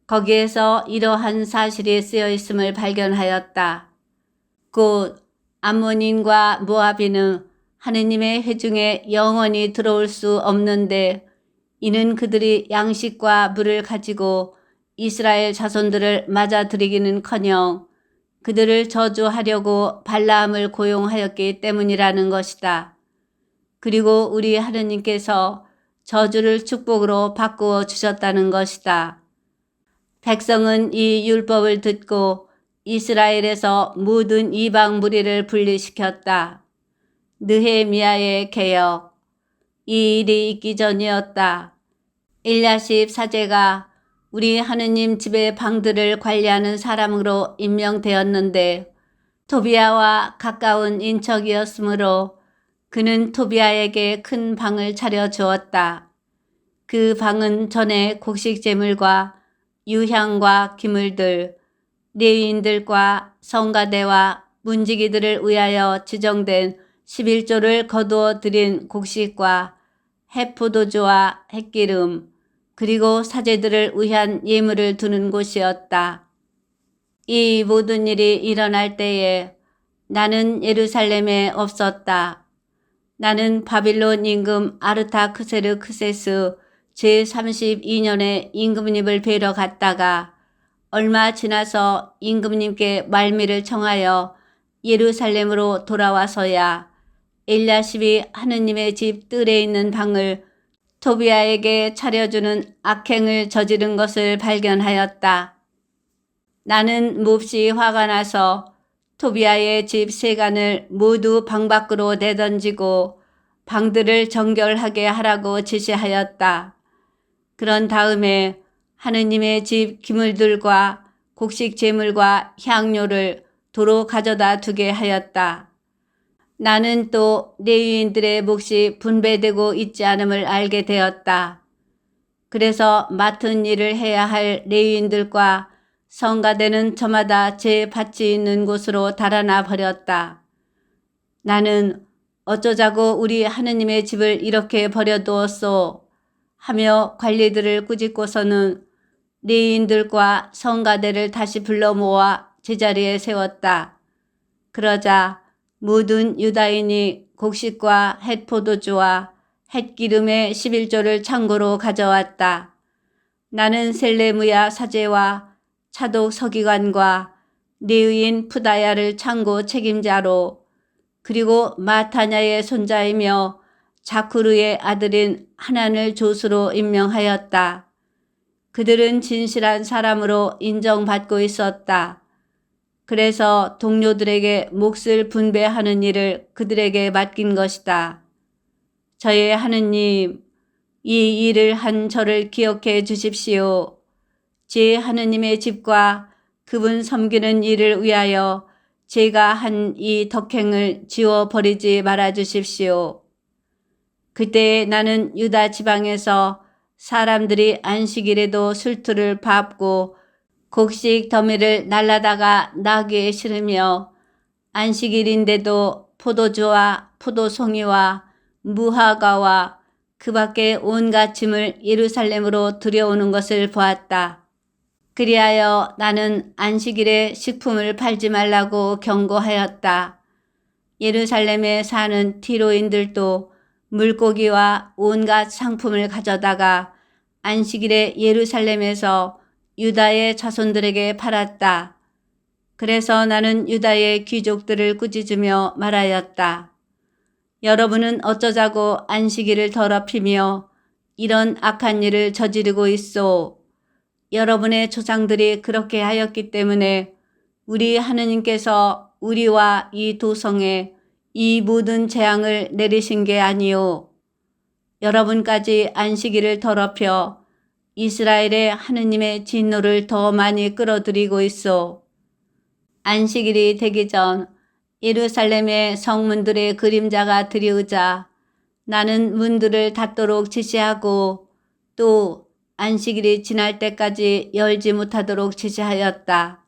거기에서 이러한 사실이 쓰여 있음을 발견하였다. 곧 암몬인과 모압인은 하느님의 회중에 영원히 들어올 수 없는데 이는 그들이 양식과 물을 가지고 이스라엘 자손들을 맞아들이기는커녕 그들을 저주하려고 발라함을 고용하였기 때문이라는 것이다. 그리고 우리 하느님께서 저주를 축복으로 바꾸어 주셨다는 것이다. 백성은 이 율법을 듣고 이스라엘에서 모든 이방 무리를 분리시켰다. 느헤미야의 개역. 이 일이 있기 전이었다. 엘야십 사제가 우리 하느님 집의 방들을 관리하는 사람으로 임명되었는데 토비야와 가까운 인척이었으므로 그는 토비야에게 큰 방을 차려주었다. 그 방은 전에 곡식 제물과 유향과 기물들, 레위인들과 성가대와 문지기들을 위하여 지정된 11조를 거두어 드린 곡식과 햇포도주와 햇기름, 그리고 사제들을 위한 예물을 두는 곳이었다. 이 모든 일이 일어날 때에 나는 예루살렘에 없었다. 나는 바빌론 임금 아르타크세르크세스 제32년에 임금님을 뵈러 갔다가 얼마 지나서 임금님께 말미를 청하여 예루살렘으로 돌아와서야 엘야십이 하느님의 집 뜰에 있는 방을 토비야에게 차려주는 악행을 저지른 것을 발견하였다. 나는 몹시 화가 나서 토비야의 집 세간을 모두 방 밖으로 내던지고 방들을 정결하게 하라고 지시하였다. 그런 다음에 하느님의 집 기물들과 곡식 제물과 향료를 도로 가져다 두게 하였다. 나는 또 레위인들의 몫이 분배되고 있지 않음을 알게 되었다. 그래서 맡은 일을 해야 할 레위인들과 성가대는 저마다 제 밭이 있는 곳으로 달아나 버렸다. 나는 어쩌자고 우리 하느님의 집을 이렇게 버려두었소 하며 관리들을 꾸짖고서는 레위인들과 성가대를 다시 불러 모아 제자리에 세웠다. 그러자 모든 유다인이 곡식과 햇포도주와 햇기름의 11조를 창고로 가져왔다. 나는 셀레무야 사제와 차독 서기관과 레위인 푸다야를 창고 책임자로 그리고 마타냐의 손자이며 자쿠르의 아들인 하난을 조수로 임명하였다. 그들은 진실한 사람으로 인정받고 있었다. 그래서 동료들에게 몫을 분배하는 일을 그들에게 맡긴 것이다. 저의 하느님, 이 일을 한 저를 기억해 주십시오. 제 하느님의 집과 그분 섬기는 일을 위하여 제가 한 이 덕행을 지워버리지 말아 주십시오. 그때 나는 유다 지방에서 사람들이 안식일에도 술투를 밟고 곡식 더미를 날라다가 나귀에 실으며 안식일인데도 포도주와 포도송이와 무화과와 그 밖에 온갖 짐을 예루살렘으로 들여오는 것을 보았다. 그리하여 나는 안식일에 식품을 팔지 말라고 경고하였다. 예루살렘에 사는 티로인들도 물고기와 온갖 상품을 가져다가 안식일에 예루살렘에서 유다의 자손들에게 팔았다. 그래서 나는 유다의 귀족들을 꾸짖으며 말하였다. 여러분은 어쩌자고 안식일을 더럽히며 이런 악한 일을 저지르고 있소. 여러분의 조상들이 그렇게 하였기 때문에 우리 하느님께서 우리와 이 두 성에 이 모든 재앙을 내리신 게 아니요 여러분까지 안식일을 더럽혀 이스라엘의 하느님의 진노를 더 많이 끌어들이고 있어. 안식일이 되기 전 예루살렘의 성문들의 그림자가 드리우자 나는 문들을 닫도록 지시하고 또 안식일이 지날 때까지 열지 못하도록 지시하였다.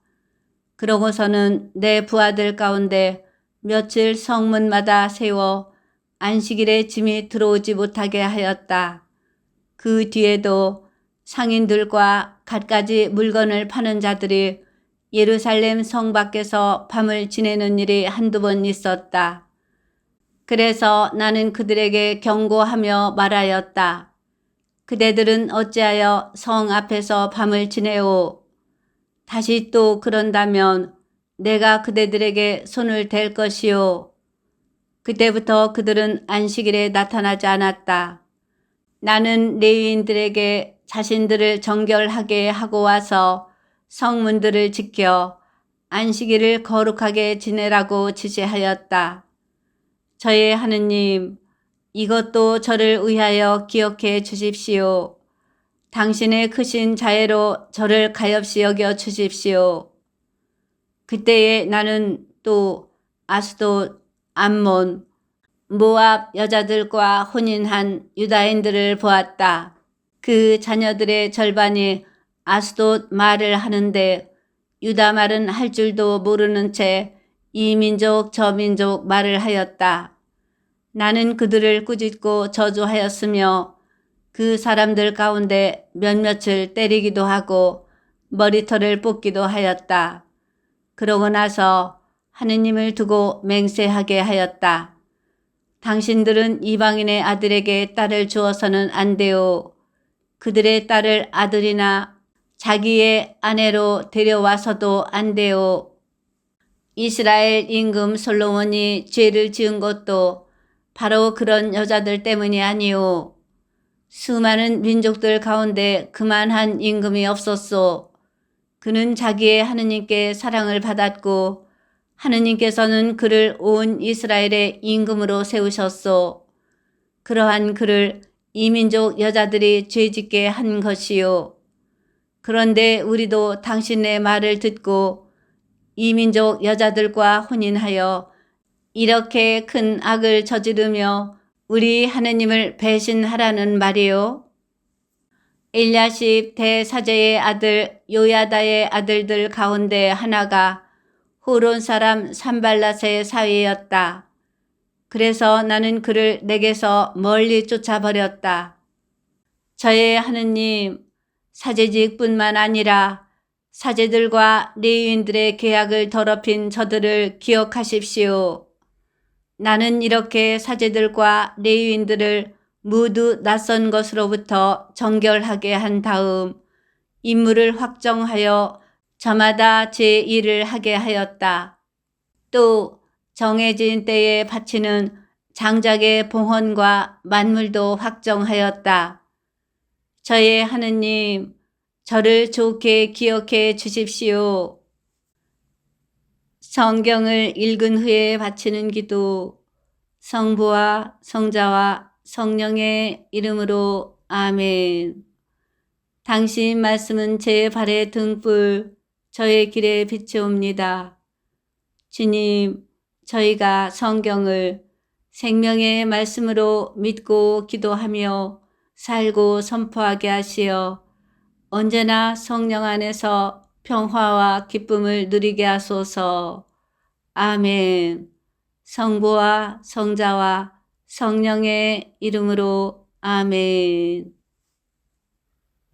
그러고서는 내 부하들 가운데 며칠 성문마다 세워 안식일에 짐이 들어오지 못하게 하였다. 그 뒤에도 상인들과 갖가지 물건을 파는 자들이 예루살렘 성 밖에서 밤을 지내는 일이 한두 번 있었다. 그래서 나는 그들에게 경고하며 말하였다. 그대들은 어찌하여 성 앞에서 밤을 지내오? 다시 또 그런다면 내가 그대들에게 손을 댈 것이오. 그때부터 그들은 안식일에 나타나지 않았다. 나는 레위인들에게 자신들을 정결하게 하고 와서 성문들을 지켜 안식일을 거룩하게 지내라고 지시하였다. 저의 하느님, 이것도 저를 위하여 기억해 주십시오. 당신의 크신 자애로 저를 가엾이 여겨 주십시오. 그때에 나는 또 아스돗, 암몬, 모압 여자들과 혼인한 유다인들을 보았다. 그 자녀들의 절반이 아스돗 말을 하는데 유다 말은 할 줄도 모르는 채 이 민족 저 민족 말을 하였다. 나는 그들을 꾸짖고 저주하였으며 그 사람들 가운데 몇몇을 때리기도 하고 머리털을 뽑기도 하였다. 그러고 나서 하느님을 두고 맹세하게 하였다. 당신들은 이방인의 아들에게 딸을 주어서는 안 돼요. 그들의 딸을 아들이나 자기의 아내로 데려와서도 안 돼요. 이스라엘 임금 솔로몬이 죄를 지은 것도 바로 그런 여자들 때문이 아니오. 수많은 민족들 가운데 그만한 임금이 없었소. 그는 자기의 하느님께 사랑을 받았고 하느님께서는 그를 온 이스라엘의 임금으로 세우셨소. 그러한 그를 이민족 여자들이 죄짓게 한 것이요. 그런데 우리도 당신의 말을 듣고 이민족 여자들과 혼인하여 이렇게 큰 악을 저지르며 우리 하느님을 배신하라는 말이요. 엘야십 대사제의 아들 요야다의 아들들 가운데 하나가 호론 사람 산발랏의 사위였다. 그래서 나는 그를 내게서 멀리 쫓아버렸다. 저의 하느님, 사제직뿐만 아니라 사제들과 레위인들의 계약을 더럽힌 저들을 기억하십시오. 나는 이렇게 사제들과 레위인들을 모두 낯선 것으로부터 정결하게 한 다음 임무를 확정하여 저마다 제 일을 하게 하였다. 또 정해진 때에 바치는 장작의 봉헌과 만물도 확정하였다. 저의 하느님, 저를 좋게 기억해 주십시오. 성경을 읽은 후에 바치는 기도. 성부와 성자와 성령의 이름으로 아멘. 당신 말씀은 제 발의 등불, 저의 길에 비추옵니다. 주님, 저희가 성경을 생명의 말씀으로 믿고 기도하며 살고 선포하게 하시어 언제나 성령 안에서 평화와 기쁨을 누리게 하소서. 아멘. 성부와 성자와 성령의 이름으로 아멘.